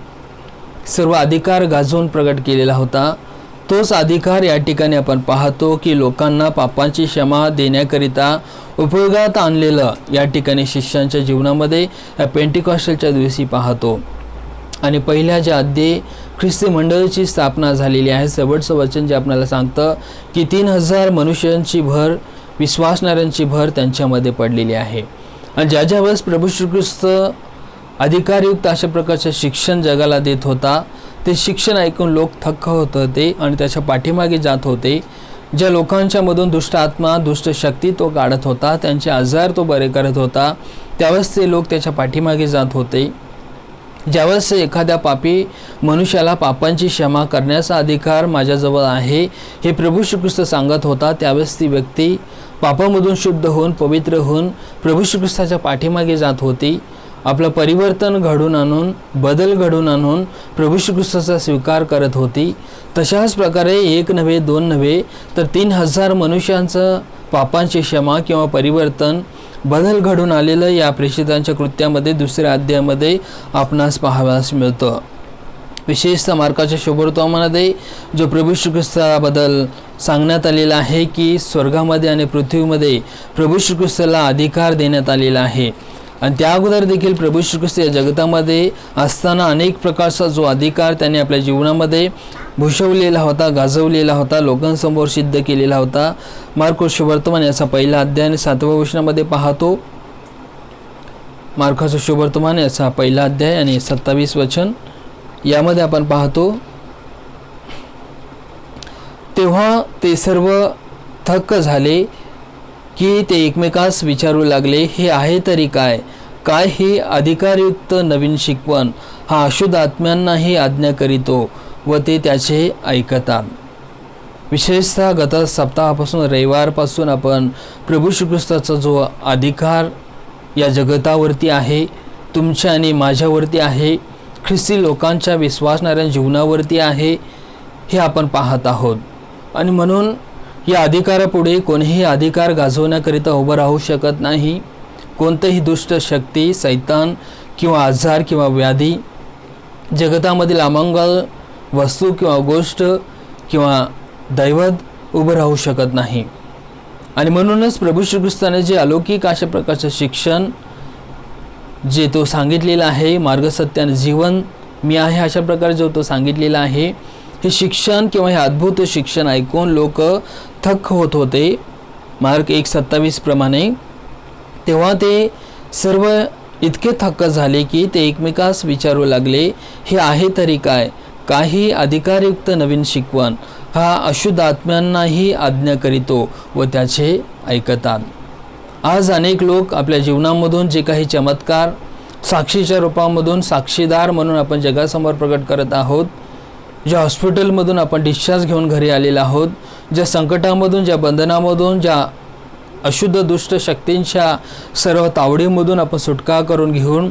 सर्व अधिकार गाजवून प्रगट केलेला होता, तोच अधिकार या ठिकाणी आपण पाहतो की लोकांना पापांची क्षमा देण्याकरिता उपयोगात आणलेलं या ठिकाणी शिष्यांच्या जीवनामध्ये या पेंटिकॉस्टलच्या दिवशी पाहतो. आणि पहिल्या ज्या अध्याय ख्रिस्ती मंडळीची स्थापना झालेली आहे, शेवटचं वचन जे आपल्याला सांगतं की 3000 मनुष्यांची भर, विश्वासणाऱ्यांची भर त्यांच्यामध्ये पडलेली आहे. आणि ज्या वेळेस प्रभू श्री ख्रिस्त अधिकारयुक्त अशा प्रकारचे शिक्षण जगाला देत होता, ते शिक्षण ऐकून लोक थक्क होत होते आणि त्याच्या पाठीमागे जात होते. ज्या लोकांच्या मधून दुष्ट आत्मा, दुष्ट शक्ती तो काढत होता, त्यांचे आजार तो बरे करत होता, त्यावेळेस ते लोक त्याच्या पाठीमागे जात होते. ज्यावेळेस एखाद्या पापी मनुष्याला पापांची क्षमा करण्याचा अधिकार माझ्याजवळ आहे हे प्रभू श्री ख्रिस्त सांगत होता, त्यावेळेस ती व्यक्ती पापामधून शुद्ध होऊन पवित्र होऊन प्रभू श्री ख्रिस्ताच्या पाठीमागे जात होती. आपलं परिवर्तन घडून आणून, बदल घडून आणून प्रभू श्री ख्रिस्ताचा स्वीकार करत होती. तशाच प्रकारे 1 नव्हे 2 नव्हे तर 3000 मनुष्यांचं पापांची क्षमा किंवा परिवर्तन, बदल घडून आलेलं या प्रेषितांच्या कृत्यामध्ये 2 अध्यायामध्ये आपणास पाहावयास मिळतं. विशेषतः मार्काच्या शुभवर्तमानामध्ये जो प्रभू श्री ख्रिस्ताबद्दल सांगण्यात आलेला आहे की स्वर्गामध्ये आणि पृथ्वीमध्ये प्रभू श्री ख्रिस्ताला अधिकार देण्यात आलेला आहे. आणि त्या अगोदर देखील प्रभू श्री ख्रिस्त या जगतामध्ये असताना अनेक प्रकारचा जो अधिकार त्याने आपल्या जीवनामध्ये भूषवलेला होता, गाजवलेला होता, लोकांसमोर सिद्ध केलेला होता. मार्कोस शुभवर्तमान याचा 1 अध्याय आणि 7व्या वचनामध्ये पाहतो. मार्काचं शुभवर्तमान याचा 1 अध्याय आणि 27 वचन यामध्ये आपण पाहतो. तेव्हा ते सर्व थक्क झाले की ते एकमेकास विचारू लागले, हे आहे तरी काय? काय ही अधिकारयुक्त नवीन शिकवण? हा अशुद्ध आत्म्यांनाही आज्ञा करीतो व ते त्याचे ऐकतात. विशेषतः गत सप्ताहापासून, रविवारपासून आपण प्रभू श्री ख्रिस्ताचा जो अधिकार या जगतावरती आहे, तुमच्या आणि माझ्यावरती आहे, ख्रिस्ती लोकांच्या विश्वासणाऱ्या जीवनावरती आहे, हे आपण पाहत आहोत. आणि म्हणून या अधिकारापुढे कोणीही अधिकार गाजवण्याकरिता उभं राहू शकत नाही. कोणतेही दुष्ट शक्ती, सैतान किंवा आजार किंवा व्याधी, जगतामधील अमंगल वस्तू किंवा गोष्ट किंवा दैवत उभं राहू शकत नाही. आणि म्हणूनच प्रभू श्री ख्रिस्ताने जे अलौकिक अशा प्रकारचं शिक्षण जे तो सांगितलेलं आहे, मार्ग सत्य आणि जीवन मी आहे अशा प्रकारे जो तो सांगितलेला आहे, हे शिक्षण किंवा हे अद्भुत शिक्षण ऐकून लोक थक्क होत होते. मार्क 1:27 प्रमाणे तेव्हा ते सर्व इतके थक्क झाले की ते एकमेकास विचारू लागले, हे आहे तरी काय? काही अधिकारयुक्त नवीन शिकवण? हा अशुद्ध आत्म्यांनाही आज्ञा करीतो व त्याचे ऐकतात. आज अनेक लोक आपल्या जीवनामधून जे काही चमत्कार साक्षीच्या रूपामधून साक्षीदार म्हणून आपण जगासमोर प्रकट करत आहोत, ज्या हॉस्पिटलमधून आपण डिस्चार्ज घेऊन घरी आलेलो आहोत, ज्या संकटामधून, ज्या बंधनामधून, ज्या अशुद्ध दुष्ट शक्तींच्या सर्व तावडीमधून आपण सुटका करून घेऊन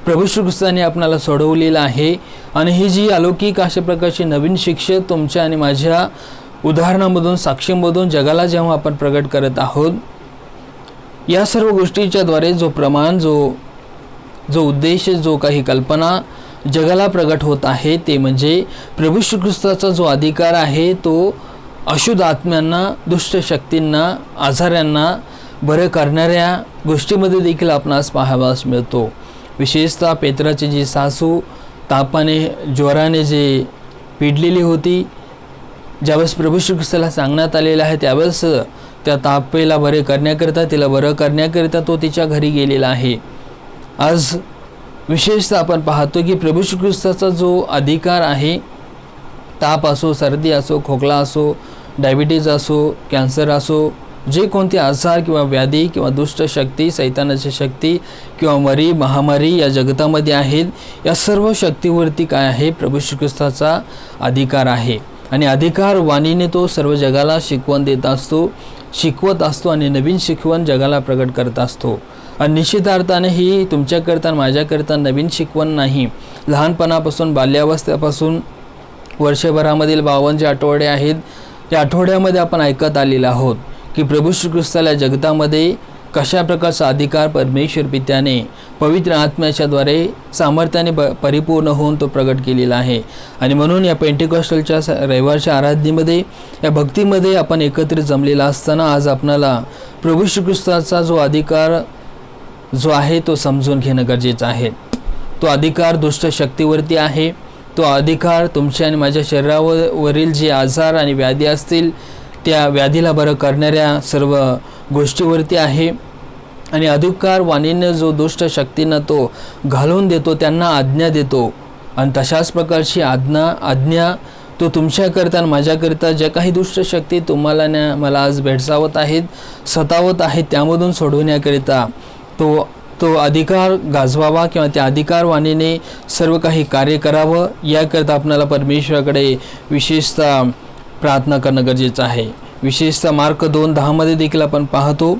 प्रभू श्री ख्रिस्ताने आपणाला सोडवलेलं आहे. आणि ही जी अलौकिक अशा प्रकारची नवीन शिक्षा तुमच्या आणि माझ्या उदाहरणामधून साक्षीमधून जगाला जेव्हा आपण प्रगट करत आहोत, या सर्व गोष्टीच्या द्वारे जो प्रमाण जो उद्देश जो काही कल्पना जगाला प्रगट होत आहे ते म्हणजे प्रभू श्री ख्रिस्ताचा जो अधिकार आहे तो अशुद्ध आत्म्यांना, दुष्ट शक्तींना, आजारांना बरं करणाऱ्या गोष्टीमध्ये देखील आपणास पाहावास मिळतो. विशेषतः पेत्राची जी सासू तापाने ज्वराने जे पिडलेली होती, ज्यावेळेस प्रभू श्री ख्रिस्ताला सांगण्यात आलेलं आहे त्यावेळेस त्या तापेला बरे करण्याकरिता, तिला बरं करण्याकरिता तो तिच्या घरी गेलेला आहे. आज विशेषतः आपण पाहतो की प्रभू श्री ख्रिस्ताचा जो अधिकार आहे, ताप असो, सर्दी असो, खोकला असो, डायबिटीज असो, कॅन्सर असो, जे कोणते आजार किंवा व्याधी किंवा दुष्ट शक्ती, सैतानाची शक्ती किंवा मरी, महामारी या जगतामध्ये आहेत, या सर्व शक्तीवरती काय आहे? प्रभू श्री ख्रिस्ताचा अधिकार आहे. आणि अधिकार वाणीने तो सर्व जगाला शिकवण देत असतो, शिकवत असतो आणि नवीन शिकवण जगाला प्रगट करत असतो. आणि निश्चित अर्थाने ही तुमच्याकरता माझ्याकरता नवीन शिकवण नाही. लहानपणापासून, बाल्यावस्थेपासून वर्षभरामधील 52 जे आठवडे आहेत, या आठवड्यामध्ये आपण ऐकत आलेलो आहोत की प्रभू श्री ख्रिस्ताला जगतामध्ये कशा प्रकारचा अधिकार परमेश्वर पित्याने पवित्र आत्म्याच्याद्वारे सामर्थ्याने परिपूर्ण होऊन तो प्रगट केलेला आहे. आणि म्हणून या पेंटिकॉस्टलच्या रविवारच्या आराधनेमध्ये, या भक्तीमध्ये आपण एकत्रित जमलेला असताना आज आपणाला प्रभू श्री ख्रिस्ताचा जो अधिकार जो आहे तो समजून घेणं गरजेचं आहे. तो अधिकार दुष्ट शक्तीवरती आहे. तो अधिकार तुमच्या आणि माझ्या शरीरावरील जे आजार आणि व्याधी असतील त्या व्याधीला बरं करणाऱ्या सर्व गोष्टीवरती आहे. आणि अधिकार वाणीने जो दुष्ट शक्तींना तो घालवून देतो, त्यांना आज्ञा देतो. आणि तशाच प्रकारची आज्ञा तो तुमच्याकरता आणि माझ्याकरिता ज्या काही दुष्ट शक्ती तुम्हाला मला आज भेडसावत आहेत, सतावत आहेत, त्यामधून सोडवण्याकरिता तो अधिकार गाजवावा किंवा त्या अधिकारवाणीने सर्व काही कार्य करावं, याकरता आपल्याला परमेश्वराकडे विशेषतः प्रार्थना करणं गरजेचं आहे. विशेषतः मार्क 2:10 देखील आपण पाहतो.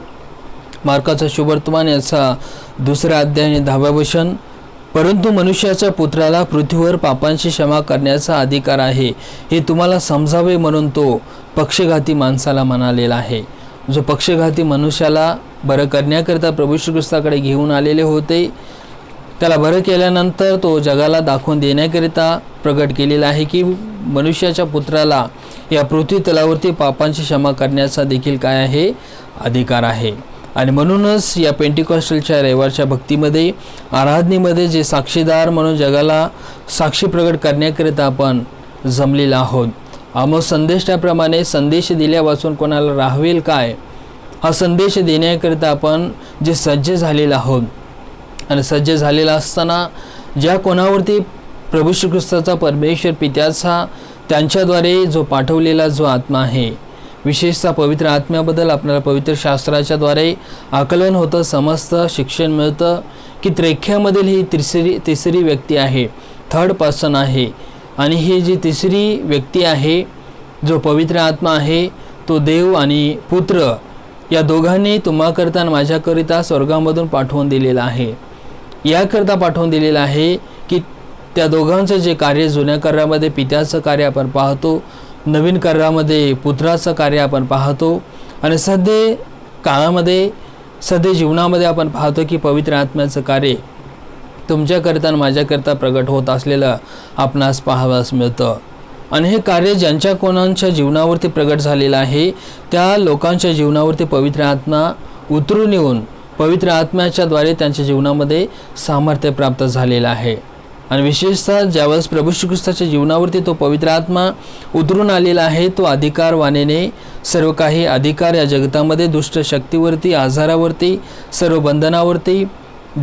मार्काचा शुभवर्तमान याचा 2रा अध्याय आणि 10वे वचन, परंतु मनुष्याच्या पुत्राला पृथ्वीवर पापांची क्षमा करण्याचा अधिकार आहे, हे तुम्हाला समजावे म्हणून तो पक्षघाती माणसाला म्हणालेला आहे. जो पक्षघाती मनुष्याला बरं करण्याकरिता प्रभू श्री ख्रिस्ताकडे घेऊन आलेले होते, त्याला बरं केल्यानंतर तो जगाला दाखवून देण्याकरिता प्रगट केलेला आहे की मनुष्याच्या पुत्राला या पृथ्वी तलावरती पापांची क्षमा करण्याचा देखील काय आहे? अधिकार आहे. आणि म्हणूनच या पेंटिकॉस्टलच्या रविवारच्या भक्तीमध्ये, आराधनेमध्ये जे साक्षीदार म्हणून जगाला साक्षी प्रगट करण्याकरिता आपण जमलेलो आहोत. आमोस संदेश त्याप्रमाणे संदेश दिल्यापासून कोणाला राहवेल काय, हा संदेश देण्याकरिता आपण जे सज्ज झालेलो आहोत. आणि सज्ज झालेला असताना ज्या कोणावरती प्रभू श्री ख्रिस्ताचा, परमेश्वर पित्याचा, त्यांच्याद्वारे जो पाठवलेला जो आत्मा आहे, विशेषतः पवित्र आत्म्याबद्दल आपल्याला पवित्र शास्त्राच्याद्वारे आकलन होतं, समजतं, शिक्षण मिळतं की त्रेख्यामधील ही तिसरी व्यक्ती आहे, थर्ड पर्सन आहे. आणि ही जी तिसरी व्यक्ती आहे, जो पवित्र आत्मा आहे, तो देव आणि पुत्र या दोघांनी तुम्हाकरता आणि माझ्याकरिता स्वर्गामधून पाठवून दिलेलं आहे. याकरता पाठवून दिलेलं आहे की त्या दोघांचं जे कार्य, जुन्या करारामध्ये पित्याचं कार्य आपण पाहतो, नवीन करारामध्ये पुत्राचं कार्य आपण पाहतो, आणि सध्या काळामध्ये, सध्या जीवनामध्ये आपण पाहतो की पवित्र आत्म्याचं कार्य तुमच्याकरता आणि माझ्याकरता प्रगट होत असलेलं आपणास पाहावयास मिळतं. आणि हे कार्य ज्यांच्या कोणाच्या जीवनावरती प्रगट झालेलं आहे, त्या लोकांच्या जीवनावरती पवित्र आत्मा उतरून येऊन पवित्र आत्म्याच्याद्वारे त्यांच्या जीवनामध्ये सामर्थ्य प्राप्त झालेलं आहे. आणि विशेषतः ज्यावेळेस प्रभू श्री ख्रिस्ताच्या जीवनावरती तो पवित्र आत्मा उतरून आलेला आहे, तो अधिकारवाणीने सर्व काही अधिकार या जगतामध्ये दुष्ट शक्तीवरती, आजारावरती, सर्व बंधनावरती,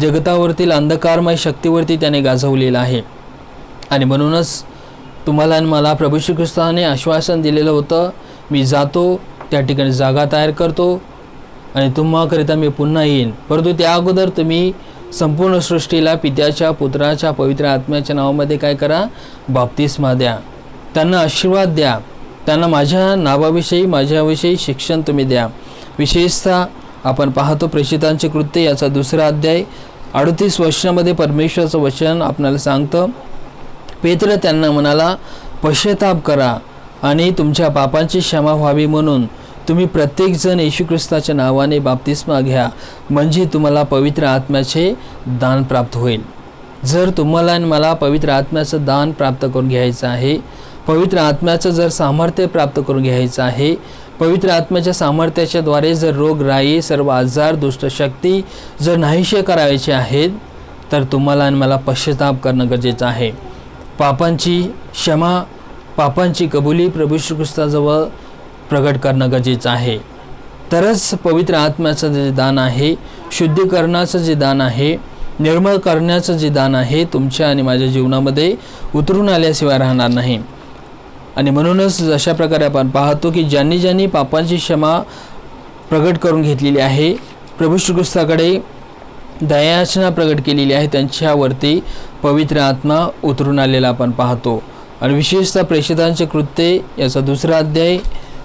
जगतावरतील अंधकारमय शक्तीवरती त्याने गाजवलेला आहे. आणि म्हणूनच तुम्हाला आणि मला प्रभू श्री ख्रिस्ताने आश्वासन दिलेलं होतं, मी जातो, त्या ठिकाणी जागा तयार करतो आणि तुम्हाकरिता मी पुन्हा येईन. परंतु त्या अगोदर तुम्ही संपूर्ण सृष्टीला पित्याच्या, पुत्राच्या, पवित्र आत्म्याच्या नावामध्ये काय करा? बाप्तिस्मा द्या, त्यांना आशीर्वाद द्या, त्यांना माझ्या नावाविषयी, माझ्याविषयी शिक्षण तुम्ही द्या. विशेषतः आपण पाहतो प्रेषितांचे कृत्य याचा 2रा अध्याय 38 वचनामध्ये परमेश्वराचं वचन आपल्याला सांगतं, पेत्र त्यांना म्हणाला, पश्चाताप करा आणि तुमच्या पापांची क्षमा व्हावी म्हणून तुम्ही प्रत्येकजण येशू ख्रिस्ताच्या नावाने बाप्तिस्मा घ्या, म्हणजे तुम्हाला पवित्र आत्म्याचे दान प्राप्त होईल. जर तुम्हाला आणि मला पवित्र आत्म्याचं दान प्राप्त करून घ्यायचं आहे, पवित्र आत्म्याचं जर सामर्थ्य प्राप्त करून घ्यायचं आहे, पवित्र आत्म्याच्या सामर्थ्याच्याद्वारे जर रोगराई, सर्व आजार, दुष्ट शक्ती जर नाहीसे करायचे आहेत, तर तुम्हाला आणि मला पश्चाताप करणं गरजेचं आहे. पापांची क्षमा, पापांची कबुली प्रभू श्री ख्रिस्ताजवळ प्रगट करणं गरजेचं आहे. तरच पवित्र आत्म्याचं जे दान आहे, शुद्धीकरणाचं जे दान आहे, निर्मळ करण्याचं जे दान आहे, तुमच्या आणि माझ्या जीवनामध्ये उतरून आल्याशिवाय राहणार नाही. आणि म्हणूनच अशा प्रकारे आपण पाहतो की ज्यांनी ज्यांनी पापांची क्षमा प्रगट करून घेतलेली आहे, प्रभू श्री ख्रिस्ताकडे दयायाचना प्रगट केलेली आहे, त्यांच्यावरती पवित्र आत्मा उतरून आलेला आपण पाहतो. आणि विशेषतः प्रेषितांचे कृत्ये याचा 2रा अध्याय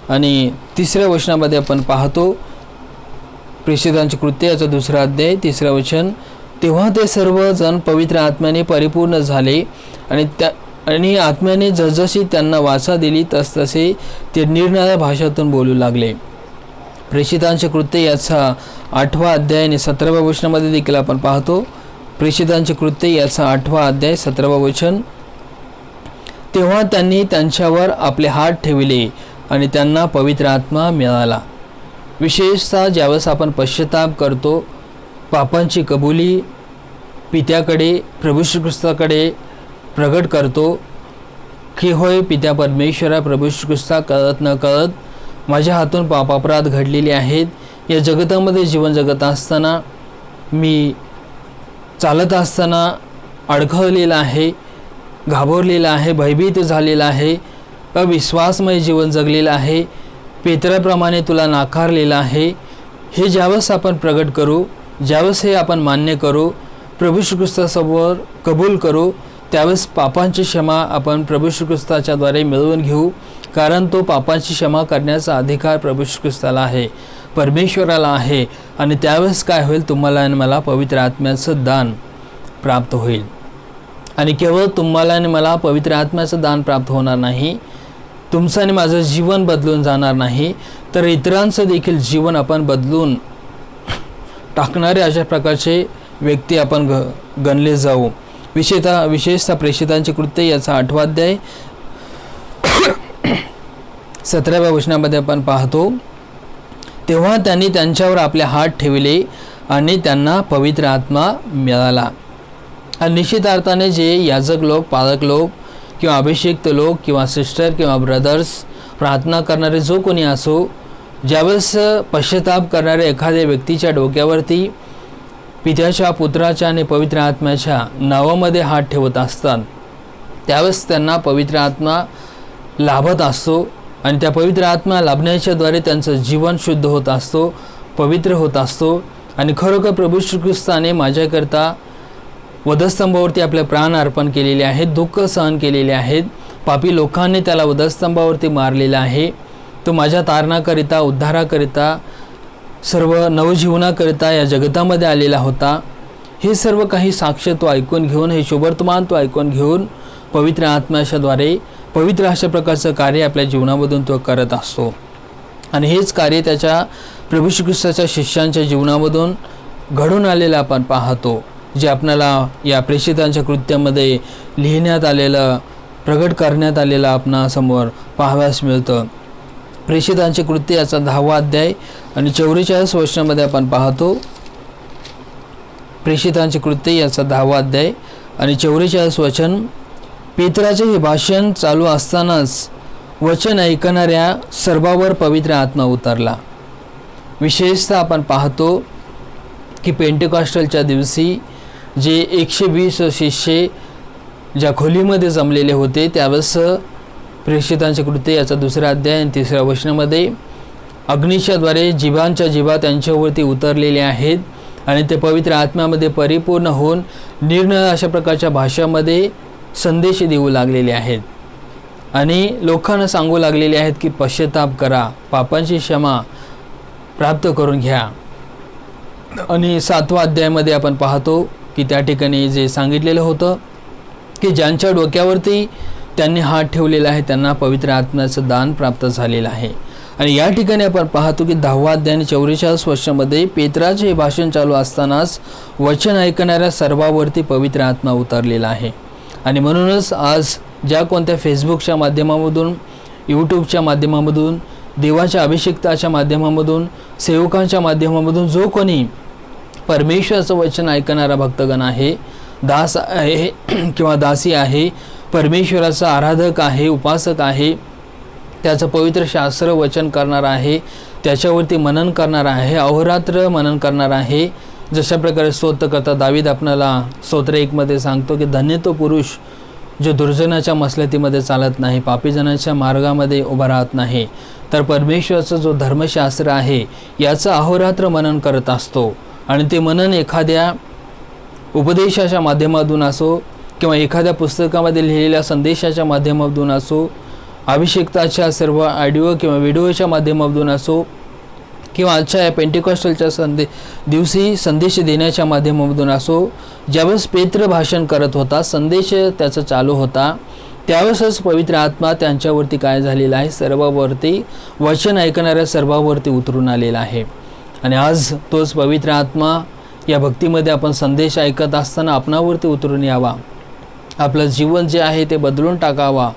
आणि 3ऱ्या वचनामध्ये आपण पाहतो. प्रेषितांचे कृत्ये याचा 2रा अध्याय 3रं वचन, तेव्हा ते सर्वजण पवित्र आत्म्याने परिपूर्ण झाले आणि आत्म्याने जसजशी त्यांना वाचा दिली तसतसे ते निरनिराळ्या भाषातून बोलू लागले. प्रेषितांचे कृत्ये याचा 8वा अध्याय आणि 17व्या वचनामध्ये देखील आपण पाहतो. प्रेषितांचे कृत्ये याचा 8वा अध्याय 17वं वचन, तेव्हा त्यांनी त्यांच्यावर आपले हात ठेवले आणि त्यांना पवित्र आत्मा मिळाला. विशेषतः ज्यावेळेस आपण पश्चाताप करतो, पापांची कबुली पित्याकडे, प्रभू श्री ख्रिस्ताकडे प्रगट करतो की होय पित्या परमेश्वरा, प्रभू श्री ख्रिस्ता, कळत न कळत माझ्या हातून पापापराध घडलेले आहेत. या जगतामध्ये जीवन जगत असताना, मी चालत असताना अडखळलेला आहे, घाबरलेला आहे, भयभीत झालेला आहे, अविश्वासमय जीवन जगलेलं आहे, पेत्राप्रमाणे तुला नाकारलेलं आहे. हे ज्यावेळेस आपण प्रगट करू, ज्यावेळेस हे आपण मान्य करू, प्रभू श्री ख्रिस्तासमोर कबूल करू, त्यावेळेस पापांची क्षमा आपण प्रभू श्री ख्रिस्ताच्याद्वारे मिळवून घेऊ. कारण तो पापांची क्षमा करण्याचा अधिकार प्रभू श्री ख्रिस्ताला आहे, परमेश्वराला आहे. आणि त्यावेळेस काय होईल, तुम्हाला आणि मला पवित्र आत्म्याचं दान प्राप्त होईल. आणि केवळ तुम्हाला आणि मला पवित्र आत्म्याचं दान प्राप्त होणार नाही, तुमचं आणि माझं जीवन बदलून जाणार नाही, तर इतरांचं देखील जीवन आपण बदलून टाकणारे अशा प्रकारचे व्यक्ती आपण गणले जाऊ. विशेषतः प्रेषितांचे कृत्य याचा 8वा अध्याय 17व्या वचनामध्ये आपण पाहतो, तेव्हा त्यांनी त्यांच्यावर आपले हात ठेवले आणि त्यांना पवित्र आत्मा मिळाला. आणि निश्चित अर्थाने जे याजक लोक, पालक लोक किंवा अभिषिक्त लोक किंवा सिस्टर किंवा ब्रदर्स, प्रार्थना करणारे जो कोणी असो, ज्यावेळेस पश्चाताप करणाऱ्या एखाद्या व्यक्तीच्या डोक्यावरती पित्याच्या, पुत्राच्या आणि पवित्र आत्म्याच्या नावामध्ये हात ठेवत असतात, त्यावेळेस त्यांना पवित्र आत्मा लाभत असतो. आणि त्या पवित्र आत्मा लाभण्याच्याद्वारे त्यांचं जीवन शुद्ध होत असतो, पवित्र होत असतो. आणि खरोखर प्रभू श्री ख्रिस्ताने माझ्याकरता वधस्तंभावरती आपले प्राण अर्पण केलेले आहेत, दुःख सहन केलेले आहेत, पापी लोकांनी त्याला वधस्तंभावरती मारलेला आहे. तो माझ्या तारणाकरिता, उद्धाराकरिता, सर्व नवजीवनाकरिता या जगतामध्ये आलेला होता. हे सर्व काही साक्ष तो ऐकून घेऊन, हे शुभवर्तमान तो ऐकून घेऊन पवित्र आत्म्याच्याद्वारे पवित्र अशा प्रकारचं कार्य आपल्या जीवनामधून तो करत असतो. आणि हेच कार्य त्याच्या प्रभू श्री ख्रिस्ताच्या शिष्यांच्या जीवनामधून घडून आलेलं आपण पाहतो, जे आपणाला या प्रेषितांच्या कृत्यामध्ये लिहिण्यात आलेलं, प्रगट करण्यात आलेलं आपणासमोर पाहाव्यास मिळतं. प्रेषितांचे कृत्य याचा 10वा अध्याय आणि 44 वचनामध्ये आपण पाहतो. प्रेषितांचे कृत्य याचा 10वा अध्याय आणि 44 वचन, पेत्राचे हे भाषण चालू असतानाच वचन ऐकणाऱ्या सर्वांवर पवित्र आत्मा उतरला. विशेषतः आपण पाहतो की पेंटेकॉस्टलच्या दिवशी जे 120 शिष्य ज्या खोलीमध्ये जमलेले होते, त्यावेळेस प्रेषितांचे कृत्य याचा 2रा अध्याय आणि 3ऱ्या वचनामध्ये अग्नीच्याद्वारे जीवांच्या जीवा त्यांच्यावरती उतरलेले आहेत आणि ते पवित्र आत्म्यामध्ये परिपूर्ण होऊन निरनिराळ्या अशा प्रकारच्या भाषामध्ये संदेश देऊ लागलेले आहेत. आणि लोकांना सांगू लागलेले आहेत की पश्चाताप करा, पापांची क्षमा प्राप्त करून घ्या. आणि 7व्या अध्यायामध्ये आपण पाहतो की त्या ठिकाणी जे सांगितलेलं होतं की ज्यांच्या डोक्यावरती त्यांनी हात ठेवलेला आहे त्यांना पवित्र आत्म्याचं दान प्राप्त झालेलं आहे. आणि या ठिकाणी आपण पाहतो की 10व्या अध्याय आणि 44 वर्षामध्ये पेत्राचे हे भाषण चालू असतानाच वचन ऐकणाऱ्या सर्वांवरती पवित्र आत्मा उतरलेला आहे. आणि म्हणूनच आज ज्या कोणत्या फेसबुकच्या माध्यमामधून, यूट्यूबच्या माध्यमामधून, देवाच्या अभिषेकताच्या माध्यमामधून, सेवकांच्या माध्यमामधून जो कोणी परमेश्वराचं वचन ऐकणारा भक्तगण आहे, दास आहे किंवा दासी आहे, परमेश्वराचा आराधक आहे, उपासक आहे, त्याचं पवित्र शास्त्र वचन करणार आहे, त्याच्यावरती मनन करणार आहे, अहोरात्र मनन करणार आहे. जशा प्रकारे स्तोत्रकर्ता दावीद आपल्याला स्तोत्र 1 सांगतो की धन्य तो पुरुष जो दुर्जनाच्या मसलतीमध्ये चालत नाही, पापीजनाच्या मार्गामध्ये उभा राहत नाही, तर परमेश्वराचं जो धर्मशास्त्र आहे याचं अहोरात्र मनन करत असतो. आणि ते मनन एखाद्या उपदेशाच्या माध्यमातून असो किंवा एखाद्या पुस्तकामध्ये लिहिलेल्या संदेशाच्या माध्यमातून असो, अभिषेकताच्या सर्व ऑडिओ किंवा व्हिडिओच्या माध्यमातून असो, किंवा आजच्या या पेंटिकॉस्टलच्या दिवशी संदेश देण्याच्या माध्यमातून असो, ज्यावेळेस पेत्र भाषण करत होता, संदेश त्याचा चालू होता, त्यावेळेसच पवित्र आत्मा त्यांच्यावरती काय झालेला आहे, सर्वांवरती, वचन ऐकणाऱ्या सर्वांवरती उतरून आलेला आहे. आणि आज तोच पवित्र आत्मा या भक्तीमध्ये आपण संदेश ऐकत असताना आपणावरती उतरून यावा, आपलं जीवन जे आहे ते बदलून टाकावा,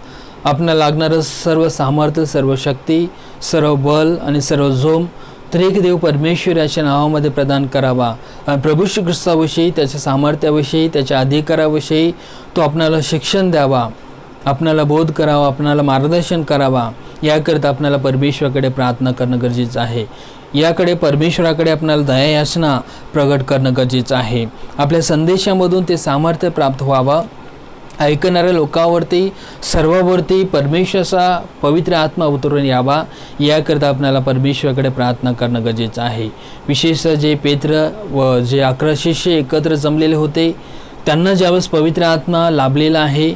आपणाला लागणारं सर्व सामर्थ्य, सर्व शक्ती, सर्व बल आणि सर्व जोम त्रिक देव परमेश्वर याच्या नावामध्ये प्रदान करावा. आणि प्रभू श्री ख्रिस्ताविषयी, त्याच्या सामर्थ्याविषयी, त्याच्या अधिकाराविषयी तो आपणाला शिक्षण द्यावा, आपणाला बोध करावा, आपणाला मार्गदर्शन करावा. याकरिता आपणाला परमेश्वराकडे प्रार्थना करणं गरजेचं आहे. याकडे परमेश्वराकडे आपणाला दया याचना प्रगट करणं गरजेचं आहे. आपल्या संदेशामधून ते सामर्थ्य प्राप्त व्हावं, ऐकणाऱ्या लोकांवरती, सर्वांवरती परमेश्वराचा पवित्र आत्मा उतरून यावा. याकरिता आपल्याला परमेश्वराकडे प्रार्थना करणं गरजेचं आहे. विशेषतः जे पेत्र व जे 11 शिष्य एकत्र जमलेले होते, त्यांना ज्यावेळेस पवित्र आत्मा लाभलेला आहे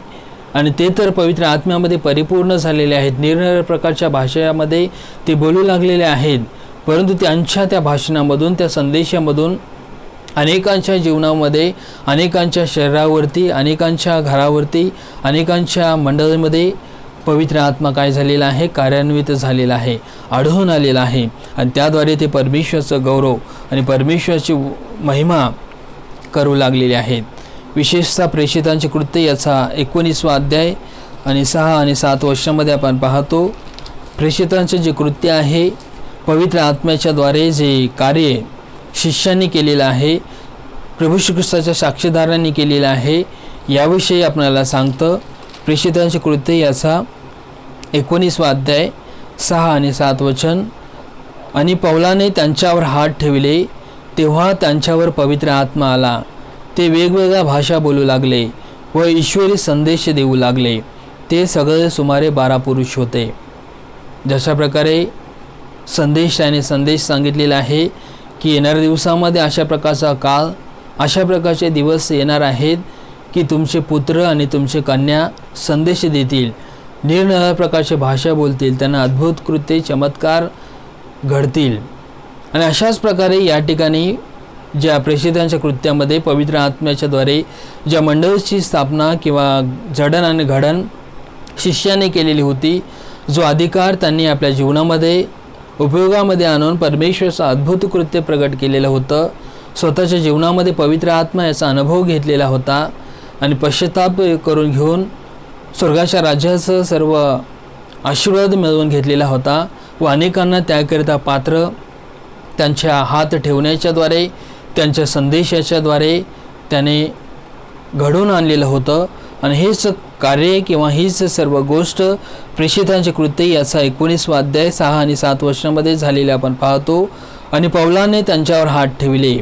आणि ते तर पवित्र आत्म्यामध्ये परिपूर्ण झालेले आहेत, निरनिराळ्या प्रकारच्या भाषेमध्ये ते बोलू लागलेले आहेत, परंतु त्यांच्या त्या भाषणामधून, त्या संदेशामधून अनेकांच्या जीवनामध्ये, अनेकांच्या शरीरावरती, अनेकांच्या घरावरती, अनेकांच्या मंडळीमध्ये पवित्र आत्मा काय झालेला आहे, कार्यान्वित झालेला आहे, आढळून आलेला आहे. आणि त्याद्वारे ते परमेश्वराचं गौरव आणि परमेश्वराची महिमा करू लागलेले आहेत. विशेषतः प्रेषितांचे कृत्य याचा 19वा अध्याय आणि 6 आणि 7 वर्षामध्ये आपण पाहतो. प्रेषितांचे जे कृत्य आहे, पवित्र आत्म्याच्याद्वारे जे कार्य शिष्यांनी केलेलं आहे, प्रभू श्री ख्रिस्ताच्या साक्षीदारांनी केलेलं आहे, याविषयी आपल्याला सांगतं. प्रेषितांचे कृत्य याचा 19वा अध्याय 6 आणि 7 वचन. आणि पौलाने त्यांच्यावर हात ठेवले, तेव्हा त्यांच्यावर पवित्र आत्मा आला. ते वेगवेगळ्या भाषा बोलू लागले व ईश्वरी संदेश देऊ लागले. ते सगळे सुमारे 12 पुरुष होते. जशा प्रकारे त्याने संदेश सांगितलेला आहे की येणाऱ्या दिवसामध्ये अशा प्रकारचा काळ, अशा प्रकारचे दिवस येणार आहेत की तुमचे पुत्र आणि तुमचे कन्या संदेश देतील, निरनिराळ्या प्रकारचे भाषा बोलतील, त्यांना अद्भुत कृत्ये, चमत्कार घडतील. आणि अशाच प्रकारे या ठिकाणी ज्या प्रेषितांच्या कृत्यामध्ये पवित्र आत्म्याच्याद्वारे ज्या मंडळीची स्थापना किंवा जडण आणि घडण शिष्याने केलेली होती, जो अधिकार त्यांनी आपल्या जीवनामध्ये उपयोगामध्ये आणून परमेश्वराचं अद्भुत कृत्य प्रगट केलेलं होतं, स्वतःच्या जीवनामध्ये पवित्र आत्मा याचा अनुभव घेतलेला होता आणि पश्चाताप करून घेऊन स्वर्गाच्या राज्याचं सर्व आशीर्वाद मिळवून घेतलेला होता व अनेकांना त्याकरिता पात्र त्यांच्या हात ठेवण्याच्याद्वारे, त्यांच्या संदेशाच्याद्वारे त्याने घडवून आणलेलं होतं. आणि हेच कार्य किंवा हीच सर्व गोष्ट प्रेषितांचे कृत्य याचा 19वा अध्याय 6 आणि 7 वर्षामध्ये झालेले आपण पाहतो. आणि पौलाने त्यांच्यावर हात ठेवले,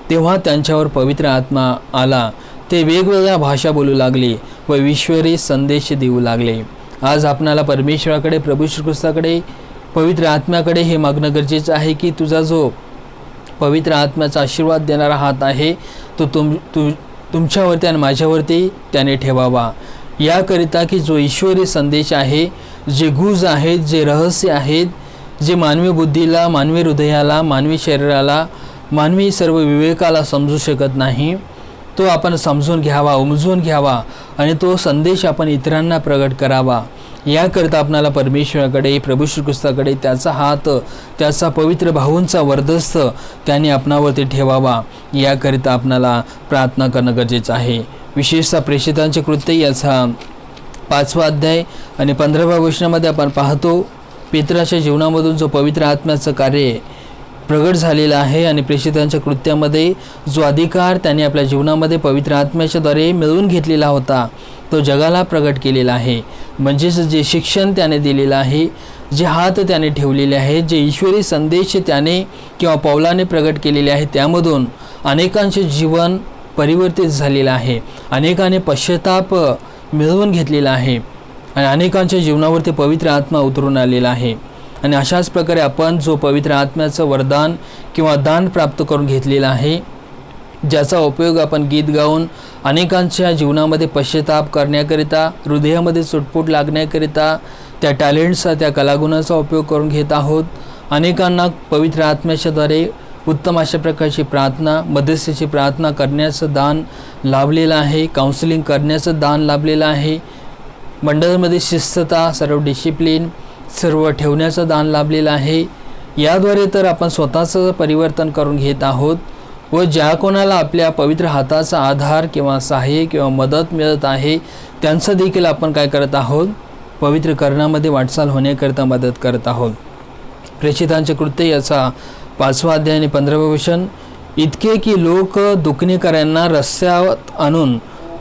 तेव्हा त्यांच्यावर पवित्र आत्मा आला. ते वेगवेगळ्या भाषा बोलू लागले व ईश्वरी संदेश देऊ लागले. आज आपणाला परमेश्वराकडे, प्रभू श्री ख्रिस्ताकडे, पवित्र आत्म्याकडे हे मागणं गरजेचं आहे की तुझा जो पवित्र आत्म्याचा आशीर्वाद देणारा हात आहे तो तुमच्यावरती आणि माझ्यावरती त्याने ठेवावा. याकरिता की जो ईश्वरी संदेश आहे, जे गुज आहेत, जे रहस्य आहेत, जे मानवी बुद्धीला, मानवी हृदयाला, मानवी शरीराला मानवी सर्व विवेकाला समजू शकत नाही, तो आपण समजून घ्यावा, उमजून घ्यावा आणि तो संदेश आपण इतरांना प्रगट करावा. याकरता आपणाला परमेश्वराकडे, प्रभू श्री ख्रिस्ताकडे त्याचा हात, त्याचा पवित्र भाऊंचा वर्दस्त त्याने आपणावरती ठेवावा. याकरिता आपणाला प्रार्थना करणं गरजेचं आहे. विशेषतः प्रेषितांचे कृत्य याचा 5वा अध्याय आणि 15व्या वचनामध्ये आपण पाहतो, पेत्राच्या जीवनामधून जो पवित्र आत्म्याचं कार्य प्रगट झालेला आहे आणि प्रेषितांच्या कृत्यामध्ये जो अधिकार त्याने आपल्या जीवनामध्ये पवित्र आत्म्याच्याद्वारे मिळवून घेतलेला होता तो जगाला प्रगट केलेला आहे. म्हणजेच जे शिक्षण त्याने दिलेलं आहे, जे हात त्याने ठेवलेले आहेत, जे ईश्वरी संदेश त्याने किंवा पौलाने प्रगट केलेले आहे, त्यामधून अनेकांचे जीवन परिवर्तित झालेलं आहे. अनेकांनी पश्चाताप मिळवून घेतलेला आहे आणि अनेकांच्या जीवनावरती पवित्र आत्मा उतरून आलेला आहे. आणि अशाच प्रकारे आपण जो पवित्र आत्म्याचं वरदान किंवा दान प्राप्त करून घेतलेला आहे, ज्याचा उपयोग आपण गीत गाऊन अनेकांच्या जीवनामध्ये पश्चाताप करण्याकरिता, हृदयामध्ये चुटपूट लागण्याकरिता, त्या टॅलेंट्सचा, त्या कलागुणाचा उपयोग करून घेत आहोत. अनेकांना पवित्र आत्म्याच्याद्वारे उत्तम अशा प्रकारची प्रार्थना, मध्यस्थीची प्रार्थना करण्याचं दान लाभलेलं आहे. काउन्सिलिंग करण्याचं दान लाभलेलं आहे. मंडळामध्ये शिस्तता, सर्व डिसिप्लिन सर्व ठेवण्याचं दान लाभलेलं आहे. याद्वारे तर आपण स्वतःचं परिवर्तन करून घेत आहोत व ज्या कोणाला आपल्या पवित्र हाताचा आधार किंवा सहाय्य किंवा मदत मिळत आहे त्यांचं देखील आपण काय करत आहोत, पवित्रकरणामध्ये वाटचाल होण्याकरिता मदत करत आहोत. प्रेषितांचे कृत्य याचा 5वा अध्याय आणि 15वे वचन, इतके की लोक दुखणेकरांना रस्त्यावर आणून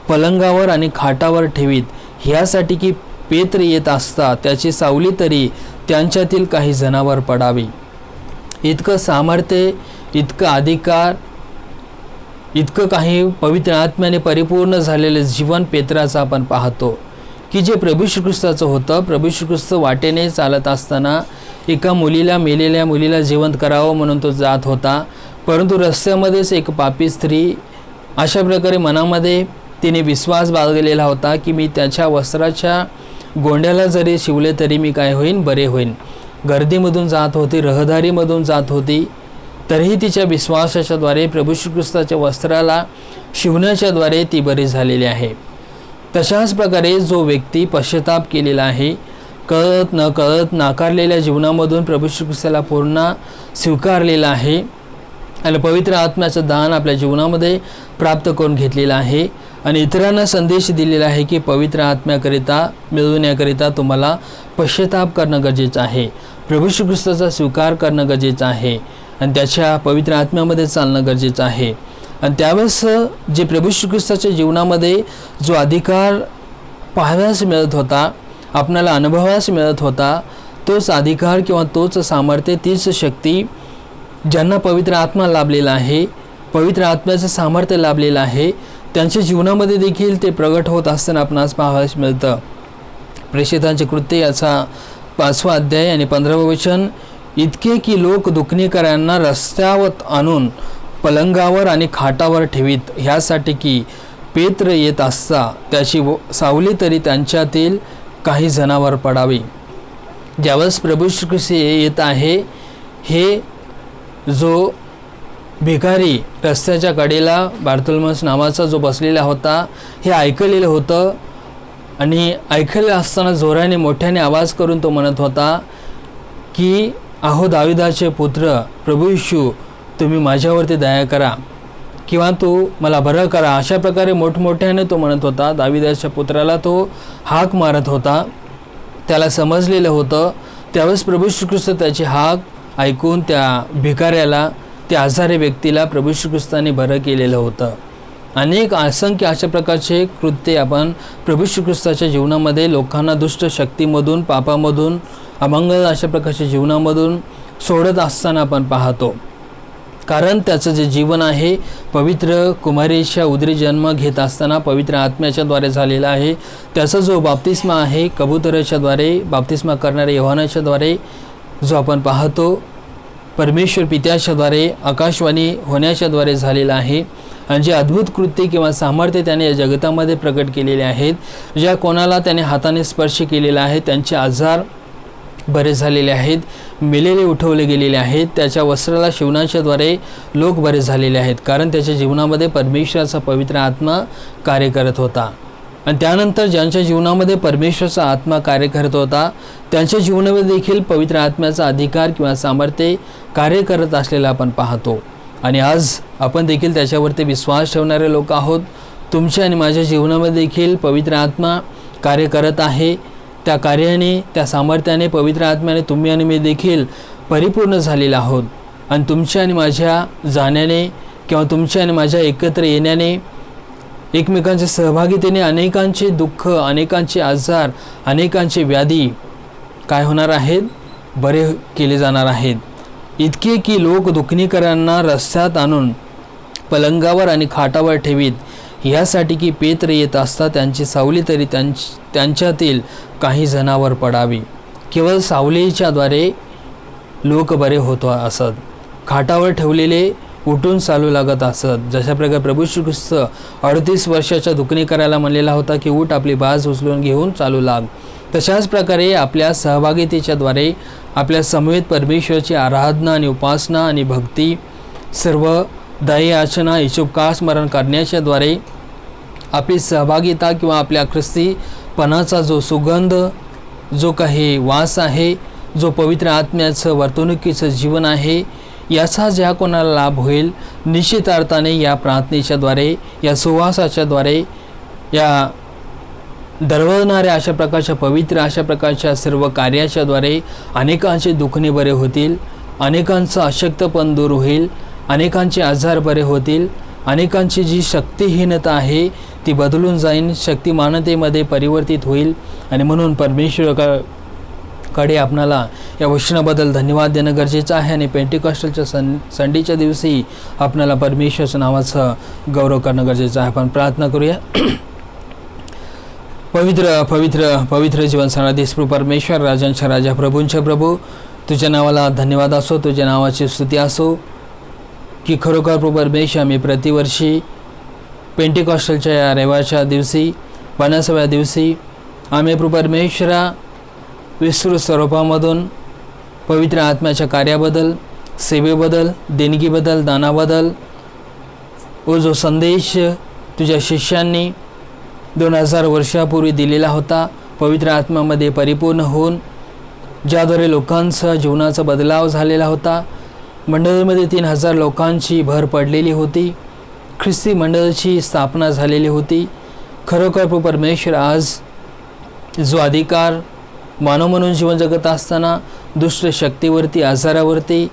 पलंगावर आणि खाटावर ठेवीत, ह्यासाठी की पेत्र येत असता त्याची सावली तरी त्यांच्यातील काही जनावर पडावी. इतकं सामर्थ्य, इतकं अधिकार, इतकं काही पवित्र आत्म्याने परिपूर्ण झालेलं जीवन पेत्राचं आपण पाहतो की जे प्रभू श्री ख्रिस्ताचं होतं. प्रभू श्री ख्रिस्त वाटेने चालत असताना एका मुलीला, मेलेल्या मुलीला जिवंत करावं म्हणून तो जात होता, परंतु रस्त्यामध्येच एक पापी स्त्री अशा प्रकारे मनामध्ये तिने विश्वास बाळगलेला होता की मी त्याच्या वस्त्राच्या गोंड्याला जरी शिवले तरी मी काय होईन, बरे होईन. गर्दीमधून जात होती, रहदारीमधून जात होती, तरीही तिच्या विश्वासाच्याद्वारे प्रभू श्री ख्रिस्ताच्या वस्त्राला शिवण्याच्याद्वारे ती बरी झालेली आहे. तशाच प्रकारे जो व्यक्ती पश्चाताप केलेला आहे, कळत न कळत नाकारलेल्या जीवनामधून प्रभू श्री ख्रिस्ताला पूर्ण स्वीकारलेला आहे आणि पवित्र आत्म्याचं दान आपल्या जीवनामध्ये प्राप्त करून घेतलेलं आहे आणि इतरांना संदेश दिलेला आहे की पवित्र आत्म्याकरिता मिळवण्याकरिता तुम्हाला पश्चाताप करणं गरजेचं आहे, प्रभू श्री ख्रिस्ताचा स्वीकार करणं गरजेचं आहे आणि त्याच्या पवित्र आत्म्यामध्ये चालणं गरजेचं आहे. आणि त्यावेळेस जे प्रभू श्री ख्रिस्ताच्या जीवनामध्ये जो अधिकार पाहाव्यास मिळत होता, आपणाला अनुभवास मिळत होता, तोच अधिकार किंवा तोच सामर्थ्य, तीच शक्ती ज्यांना पवित्र आत्मा लाभलेला आहे, पवित्र आत्म्याचं सामर्थ्य लाभलेलं आहे, त्यांच्या जीवनामध्ये देखील ते प्रगट होत असताना आपणास पाहावयास मिळतं. प्रेषितांचे कृत्य याचा 5वा अध्याय आणि 15वे वचन, इतके की लोक दुखणेकरांना रस्त्यावर आणून पलंगावर आणि खाटावर ठेवीत, ह्यासाठी की पेत्र येत असता त्याची सावली तरी त्यांच्यातील काही जनावर पडावी. ज्यावेळेस प्रभू श्री ख्रिस्त येत आहे, हे जो भिकारी रस्त्याच्या कडेला बार्थोलोमेवस नावाचा जो बसलेला होता, हे ऐकलेलं होतं आणि ऐकलेलं असताना जोराने मोठ्याने आवाज करून तो म्हणत होता की अहो दाविदाचे पुत्र प्रभू येशू, तुम्ही माझ्यावरती दया करा किंवा तो मला बरं करा. अशा प्रकारे मोठमोठ्याने तो म्हणत होता. दाविदाच्या पुत्राला तो हाक मारत होता. त्याला समजलेलं होतं. त्यावेळेस प्रभू श्री ख्रिस्त त्याची हाक ऐकून त्या भिकाऱ्याला, त्या आजारी व्यक्तीला प्रभू श्री ख्रिस्ताने बरं केलेलं होतं. अनेक असंख्य अशा प्रकारचे कृत्य आपण प्रभू श्री ख्रिस्ताच्या जीवनामध्ये लोकांना दुष्ट शक्तीमधून, पापामधून, अमंगल अशा प्रकारच्या जीवनामधून सोडत असताना आपण पाहतो. कारण त्याचं जे जीवन आहे पवित्र कुमारीच्या उदरी जन्म घेत असताना पवित्र आत्म्याच्याद्वारे झालेला आहे. त्याचा जो बाप्तिस्मा आहे कबुतराच्याद्वारे, बाप्तिस्मा करणाऱ्या योहानाच्याद्वारे जो आपण पाहतो, परमेश्वर पित्याच्याद्वारे, आकाशवाणी होण्याच्याद्वारे झालेला आहे. आणि जे अद्भुत कृत्य किंवा सामर्थ्य त्याने या जगतामध्ये प्रकट केलेले आहेत, ज्या कोणाला त्याने हाताने स्पर्श केलेला आहे त्यांचे आजार बरे झालेले आहेत, मेलेले उठवले गेलेले आहेत, त्याच्या वस्त्राला शिवण्याच्याद्वारे लोक बरे झालेले आहेत, कारण त्याच्या जीवनामध्ये परमेश्वराचा पवित्र आत्मा कार्य करत होता. आणि त्यानंतर ज्यांच्या जीवनामध्ये परमेश्वराचा आत्मा कार्य करत होता त्यांच्या जीवनामध्ये देखील पवित्र आत्म्याचा अधिकार किंवा सामर्थ्य कार्य करत असलेला आपण पाहतो. आणि आज आपण देखील त्याच्यावरती विश्वास ठेवणारे लोक आहोत. तुमच्या आणि माझ्या जीवनामध्ये देखील पवित्र आत्मा कार्य करत आहे. त्या कार्याने, त्या सामर्थ्याने, पवित्र आत्म्याने तुम्ही आणि मी देखील परिपूर्ण झालेले आहोत. आणि तुमच्या आणि माझ्या जाण्याने किंवा तुमच्या आणि माझ्या एकत्र येण्याने, एकमेकांच्या सहभागितेने अनेकांचे दुःख, अनेकांचे आजार, अनेकांचे व्याधी काय होणार आहेत? बरे केले जाणार आहेत. इतके की लोक दुखणीकरांना रस्त्यात आणून पलंगावर आणि खाटावर ठेवीत यासाठी की पेत्र येत असता त्यांची सावली तरी त्यांच्यातील काही जणांवर पडावी. केवळ सावलीच्याद्वारे लोक बरे होत असत. खाटावर ठेवलेले उठून चालू लागत असत. जशा प्रकारे प्रभू श्री ख्रिस्त 38 वर्षाच्या दुखणीकराला म्हणलेला होता की उठ, आपली बाज उचलून घेऊन चालू लाग. तशाच प्रकारे आपल्या सहभागितेच्याद्वारे आपल्या समवेत परमेश्वराची आराधना आणि उपासना आणि भक्ती, सर्व दयायाचना, इच्छुपकार स्मरण करण्याच्याद्वारे आपली सहभागिता किंवा आपल्या ख्रिस्तीपणाचा जो सुगंध, जो काही वास आहे, जो पवित्र आत्म्याचं वर्तणुकीचं जीवन आहे, याचा ज्या कोणाला लाभ होईल, निश्चित अर्थाने या प्रार्थनेच्याद्वारे, या सुवासाच्याद्वारे, या दरवळणाऱ्या अशा प्रकारच्या पवित्र अशा प्रकारच्या सर्व कार्याच्याद्वारे अनेकांचे दुखणे बरे होतील, अनेकांचं अशक्तपण दूर होईल, अनेकांचे आजार बरे होतील, अनेकांची जी शक्तिहीनता आहे ती बदलून जाईल, शक्तिमानतेमध्ये परिवर्तित होईल. आणि म्हणून परमेश्वराकडे आपणाला या वचनाबद्दल धन्यवाद देणं गरजेचं आहे. आणि पेंटिकॉस्टलच्या संडेच्या दिवशी आपणाला परमेश्वराच्या नावाचं गौरव करणं गरजेचं आहे. आपण प्रार्थना करूया. पवित्र पवित्र पवित्र जीवन सनाधीश परमेश्वर, राजांच्या राजा, प्रभूंच्या प्रभू, तुझ्या नावाला धन्यवाद असो, तुझ्या नावाची स्तुती असो की खरोखर प्रभू परमेश्वर, आम्ही प्रतिवर्षी पेंटिकॉस्टलच्या या रविवारच्या दिवशी, 50व्या दिवशी आम्ही प्रभू परमेश्वरा विस्तृत स्वरूपामधून पवित्र आत्म्याच्या कार्याबद्दल, सेवेबद्दल, देणगीबद्दल, दानाबद्दल व जो संदेश तुझ्या शिष्यांनी 2000 वर्षापूर्वी दिलेला होता, पवित्र आत्म्यामध्ये परिपूर्ण होऊन ज्याद्वारे लोकांचा जीवनाचा बदलाव झालेला होता, मंडळामध्ये 3000 लोकांची भर पडलेली होती, ख्रिस्ती मंडळाची स्थापना झालेली होती. खरोखर प्रभू परमेश्वर, आज जो अधिकार मानव म्हणून जीवन जगत असताना दुष्ट शक्तीवरती, आजारावरती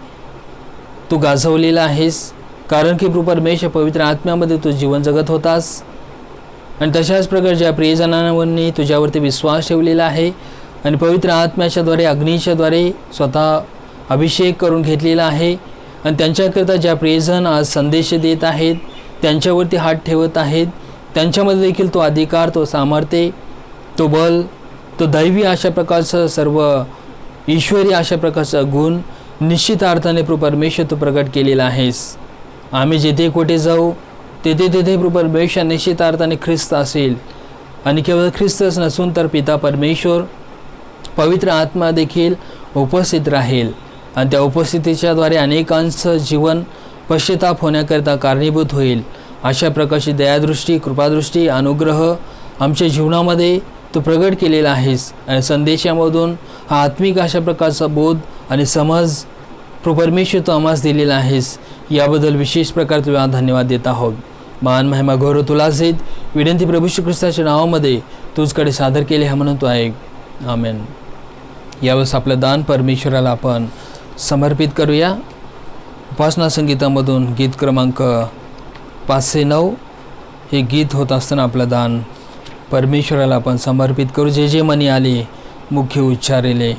तू गाजवलेला आहेस, कारण की प्रभू परमेश्वर पवित्र आत्म्यामध्ये तू जीवन जगत होतास. आणि तशाच प्रकारे ज्या प्रियजनांवरनी तुझ्यावरती विश्वास ठेवलेला आहे आणि पवित्र आत्म्याच्याद्वारे, अग्नीच्याद्वारे स्वतः अभिषेक करून घेतलेला आहे, आणि त्यांच्याकरता ज्या प्रियजन आज संदेश देत आहेत, त्यांच्यावरती हात ठेवत आहेत, त्यांच्यामध्ये देखील तो अधिकार, तो सामर्थ्य, तो बल, तो दैवी अशा प्रकारचं, सर्व ईश्वरी अशा प्रकारचा गुण निश्चित अर्थाने प्रभू परमेश्वर तू प्रकट केलेला आहेस. आम्ही जिथे कुठे जाऊ तेथे प्रभू परमेश्वर निश्चित अर्थाने ख्रिस्त असेल, आणि केवळ ख्रिस्तच नसून तर पिता परमेश्वर, पवित्र आत्मा देखील उपस्थित राहील. आणि त्या उपस्थितीच्याद्वारे अनेकांचं जीवन पश्चाताप होण्याकरता कारणीभूत होईल. अशा प्रकारची दयादृष्टी, कृपादृष्टी, अनुग्रह आमच्या जीवनामध्ये तू प्रगट केलेला आहेस. आणि संदेशामधून हा आत्मिक अशा प्रकारचा बोध आणि समज प्रभू परमेश्वर तू आम्हास दिलेला आहेस. याबद्दल विशेष प्रकारे तुला धन्यवाद देत आहोत. मान महिमा गौरव तुलाच देत विनंती प्रभू श्री ख्रिस्ताच्या नावामध्ये तुझकडे सादर केले हा म्हणून तू ऐक. आमेन. यावेळेस आपलं दान परमेश्वराला आपण समर्पित करूया. उपासना संगीतामधून गीत क्रमांक 509 हे गीत होत असताना आपलं दान परमेश्वराला आपण समर्पित करू. जे जे मनी आले मुख्य उच्चारिले.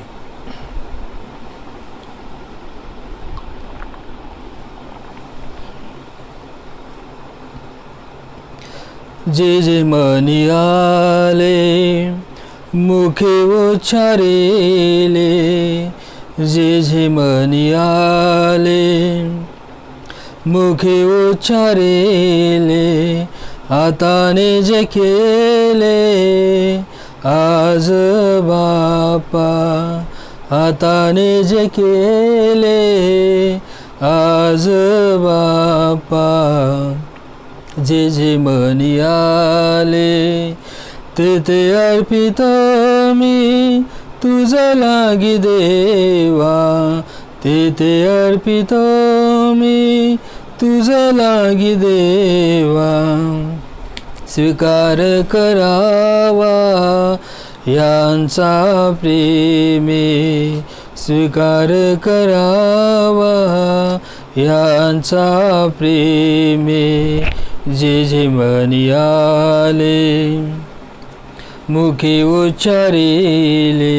जे जे मनी आले मुखे उच्चारिले, जे जे मनी आले मुखे उच्चारिले, हाताने जे केले आज बापा, हाताने जे केले आज बाप्पा, जे जे मनी आले ते ते अर्पित मी तुझ लागी देवा, ते ते अर्पित मी तुझ लागी देवा. स्वीकार करावा यांचा प्रेमे, स्वीकार करावा यांचा प्रेमे, जे जे मनी आले मुखी उच्चारिले,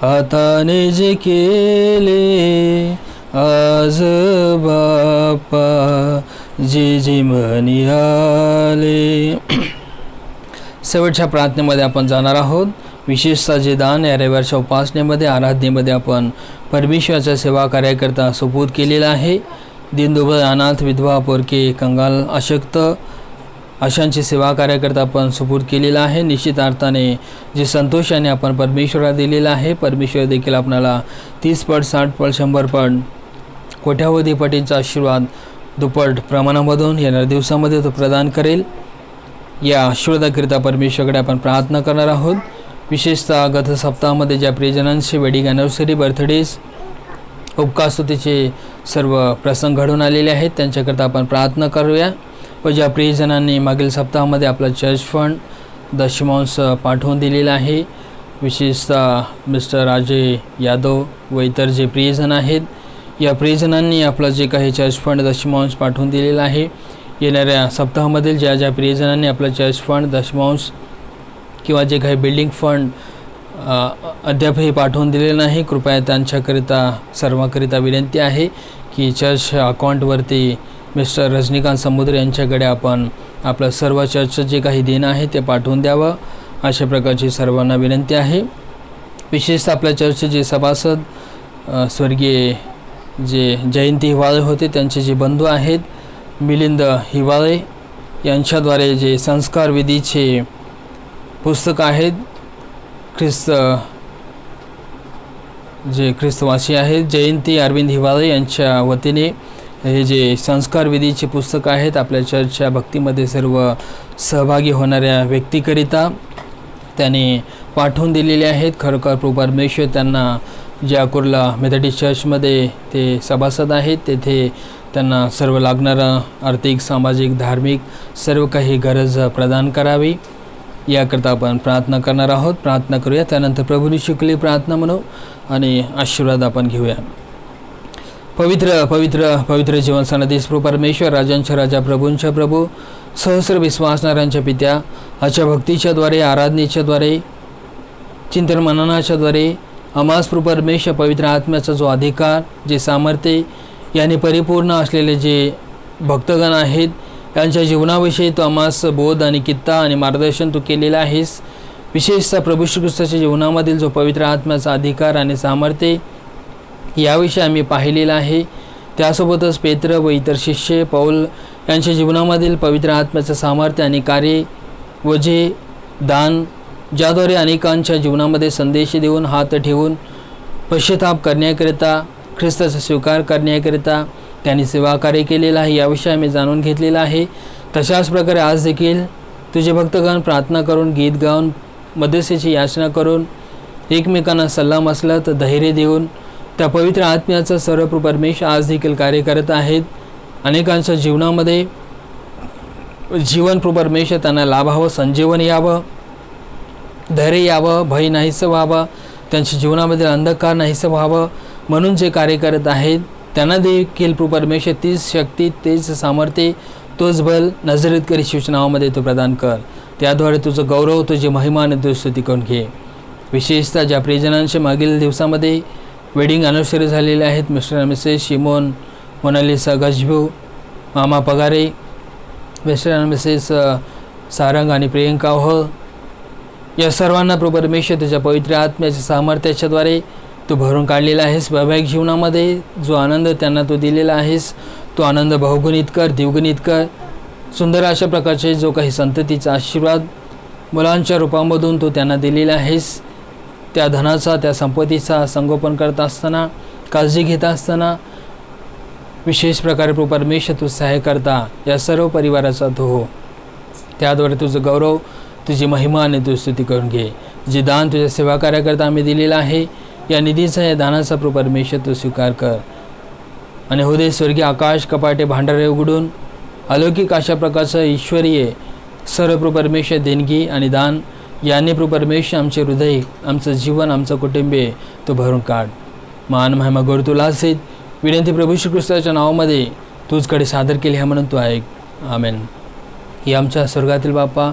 हाताने जे केले आज बाप्पा, जे जे मनी आले. शेवटच्या प्रार्थनेमध्ये आपण जाणार आहोत. विशेषतः जे दान या रविवारच्या उपासनेमध्ये आराधनेमध्ये आपण परमेश्वराच्या सेवा कार्याकरता सुपूत केलेला आहे. दीनदुबळ, अनाथ, विधवा, पोरके, कंगाल, अशक्त अशांची सेवा कार्याकरता आपण सुपूत केलेला आहे. निश्चित अर्थाने जे संतोषाने आपण परमेश्वराला दिलेला आहे, परमेश्वर देखील आपणाला 30 पट, 60 पट, 100 पट, कोट्यावधी पटींचा आशीर्वाद दुप्पट प्रमाणामधून येणाऱ्या दिवसामध्ये तो प्रदान करेल. या आशीर्वादाकरिता परमेश्वराकडे आपण प्रार्थना करणार आहोत. विशेषतः गत सप्ताहामध्ये ज्या प्रियजनांची वेडिंग ॲनिव्हर्सरी, बर्थडेज, उपकास्तुतीचे सर्व प्रसंग घडून आलेले आहेत, त्यांच्याकरता आपण प्रार्थना करूया. व ज्या प्रियजनांनी मागील सप्ताहामध्ये आपला चर्च फंड दशमांश पाठवून दिलेला आहे, विशेषतः मिस्टर राजे यादव व इतर जे प्रियजन आहेत, या प्रियजनांनी आपलं जे काही चर्च फंड दशमांश पाठवून दिलेला आहे, येणाऱ्या सप्ताहामधील ज्या ज्या प्रियजनांनी आपलं चर्च फंड दशमांश किंवा जे काही बिल्डिंग फंड अद्यापही पाठवून दिलेलं नाही, कृपया त्यांच्याकरिता सर्वांकरिता विनंती आहे की चर्च अकाउंटवरती मिस्टर रजनीकांत समुद्रे यांच्याकडे आपण आपलं सर्व चर्चचं जे काही देणं आहे ते पाठवून द्यावं, अशा प्रकारची सर्वांना विनंती आहे. विशेषतः आपल्या चर्चचे जे सभासद स्वर्गीय जे जयंती हिवाळे होते, त्यांचे जे बंधू आहेत मिलिंद हिवाळे, यांच्याद्वारे जे संस्कार विधीचे पुस्तक आहेत, जे ख्रिस्तवासी आहेत, जयंती अरविंद हिवाळे यांच्या वतीने हे जे संस्कार विधीचे पुस्तक आहेत, आपल्या चर्चच्या भक्तीमध्ये सर्व सहभागी होणाऱ्या व्यक्तीकरिता त्याने पाठवून दिलेले आहेत. खरोखर प्रभू परमेश्वर त्यांना, ज्या कुर्ला मेथडिस्ट चर्चमध्ये ते सभासद आहेत, तेथे त्यांना सर्व लागणारं आर्थिक, सामाजिक, धार्मिक सर्व काही गरज प्रदान करावी, याकरता आपण प्रार्थना करणार आहोत. प्रार्थना करूया. त्यानंतर प्रभूने शिकली प्रार्थना म्हणू आणि आशीर्वाद आपण घेऊया. पवित्र पवित्र पवित्र जीवन सनाधीश प्रभू परमेश्वर, राजांच्या राजा, प्रभूंच्या प्रभू, सहस्र विश्वासणाऱ्यांच्या पित्या, आजच्या भक्तीच्याद्वारे, आराधनेच्याद्वारे, चिंतन मननाच्याद्वारे आम्हास प्रभू परमेश्वर पवित्र आत्म्याचा जो अधिकार, जे सामर्थ्य याने परिपूर्ण असलेले जे भक्तगण आहेत, त्यांच्या जीवनाविषयी तो आम्हास बोध आणि कित्ता आणि मार्गदर्शन तू केलेलं आहेस. विशेषतः प्रभू श्रीख्रिस्ताच्या जीवनामधील जो पवित्र आत्म्याचा अधिकार आणि सामर्थ्य याविषयी आम्ही पाहिलेलं आहे. त्यासोबतच पेत्र व इतर शिष्य, पौल यांच्या जीवनामधील पवित्र आत्म्याचं सामर्थ्य आणि कार्य व जे दान, ज्याद्वारे अनेकांच्या जीवनामध्ये संदेश देऊन, हात ठेवून पश्चाताप करण्याकरिता, ख्रिस्ताचा स्वीकार करण्याकरिता त्यांनी सेवा कार्य केलेलं आहे, याविषयी आम्ही जाणून घेतलेलं आहे. तशाच प्रकारे आज देखील तुझे भक्तगण प्रार्थना करून, गीत गाऊन, मध्यस्थीची याचना करून, एकमेकांना सल्ला मसलत धैर्य देऊन त्या पवित्र आत्म्याचा सर्व परमेश्वर आज देखील कार्य करत आहेत. अनेकांच्या जीवनामध्ये जीवन परमेश्वर त्यांना लाभावं, संजीवन यावं, धैर्य यावं, भय नाहीसं व्हावं, त्यांच्या जीवनामध्ये अंधकार नाहीसं व्हावं म्हणून जे कार्य करत आहेत, त्यांना देखील परमेश्वर तीच शक्ती, तेच सामर्थ्य, तोच बल नजरेत करी सूचनावामध्ये तू प्रदान कर. त्याद्वारे तुझं गौरव, तुझी महिमा आणि तुझी स्तुती करून घे. विशेषतः ज्या प्रियजनांच्या मागील दिवसामध्ये वेडिंग ॲनिव्हर्सरी झालेले आहेत, मिस्टर आणि मिसेस शिमोन, मोनालिसा गजबू, मामा पगारे, मिस्टर आणि मिसेस सारंग आणि प्रियंका हो, या सर्वांना प्रभू परमेश्वर तुझ्या पवित्र आत्म्याच्या सामर्थ्याच्याद्वारे तू भरून काढलेला आहेस. वैवाहिक जीवनामध्ये जो आनंद त्यांना तू दिलेला आहेस, तो आनंद बहुगुणित कर, द्विगुणित कर. सुंदर अशा प्रकारचे जो काही संततीचा आशीर्वाद मुलांच्या रूपामधून तू त्यांना दिलेला आहेस, त्या धनाचा, त्या संपत्तीचा संगोपन करत असताना, काळजी घेत असताना विशेष प्रकारे प्रभू परमेश्वर तू सहाय्य करता या सर्व परिवाराचा तो हो. त्याद्वारे तुझं गौरव, तुझी महिमा आणि तुझी स्तुती करून घे. जे दान तुझ्या सेवा कार्याकरता आम्ही दिलेलं आहे, या निधीचा, या दानाचा प्रभू परमेश्वर तू स्वीकार कर. आणि हो दे स्वर्गीय आकाश कपाटे भांडारे उघडून अलौकिक अशा प्रकारचं ईश्वरीय सर्व प्रभू परमेश्वर देणगी आणि दान याने प्रभू परमेश्वर आमचे हृदय, आमचं जीवन, आमचं कुटुंबीय तो भरून काढ. मान महिमा गौरव तुला असेल. विनंती प्रभू श्री ख्रिस्ताच्या नावामध्ये तुझकडे सादर केली आहे म्हणून तू ऐक. आमेन. ही आमच्या स्वर्गातील बापा,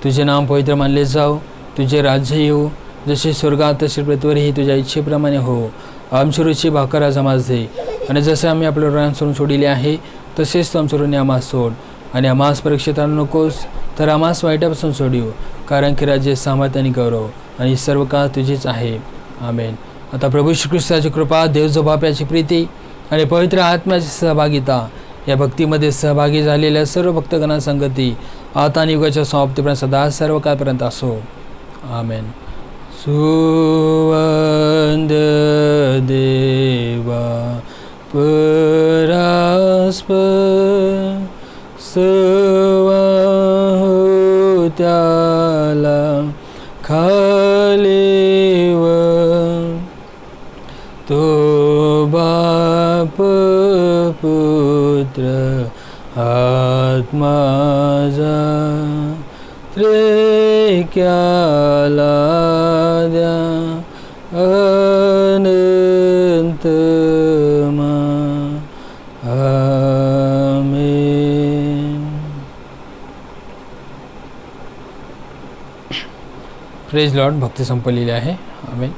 तुझे नाम पवित्र मानले जाओ, तुझे राज्य येऊ, जसे स्वर्गात तसे पृथ्वीवरही तुझ्या इच्छेप्रमाणे हो. आमची रुची भाकर आज आम्हास दे, आणि जसे आम्ही आपल्या ऋणांसरून सोडिले आहे तसेच तू आमचं ऋण आम्हास सोड, आणि आम्हास परीक्षेत आणू नकोस, तर आम्हास वाईटापासून सोडू, कारण की राज्य, सामर्थ्य आणि गौरव आणि सर्व काळ तुझीच आहे. आमेन. आता प्रभू श्री ख्रिस्ताची कृपा, देवजो बापाची प्रीती आणि पवित्र आत्म्याची सहभागिता या भक्तीमध्ये सहभागी झालेल्या सर्व भक्तगणा संगती आता आणि युगाच्या समाप्तीपर्यंत सदा सर्व काळपर्यंत असो. आमेन. सुवंद देवा परास्पर सवा त्याला खालीव तो बाप पुत्र आत्मा जा त्रेक्याला द्या अनंत आमेन. Praise Lord. भक्ती संपलेली आहे. आमेन.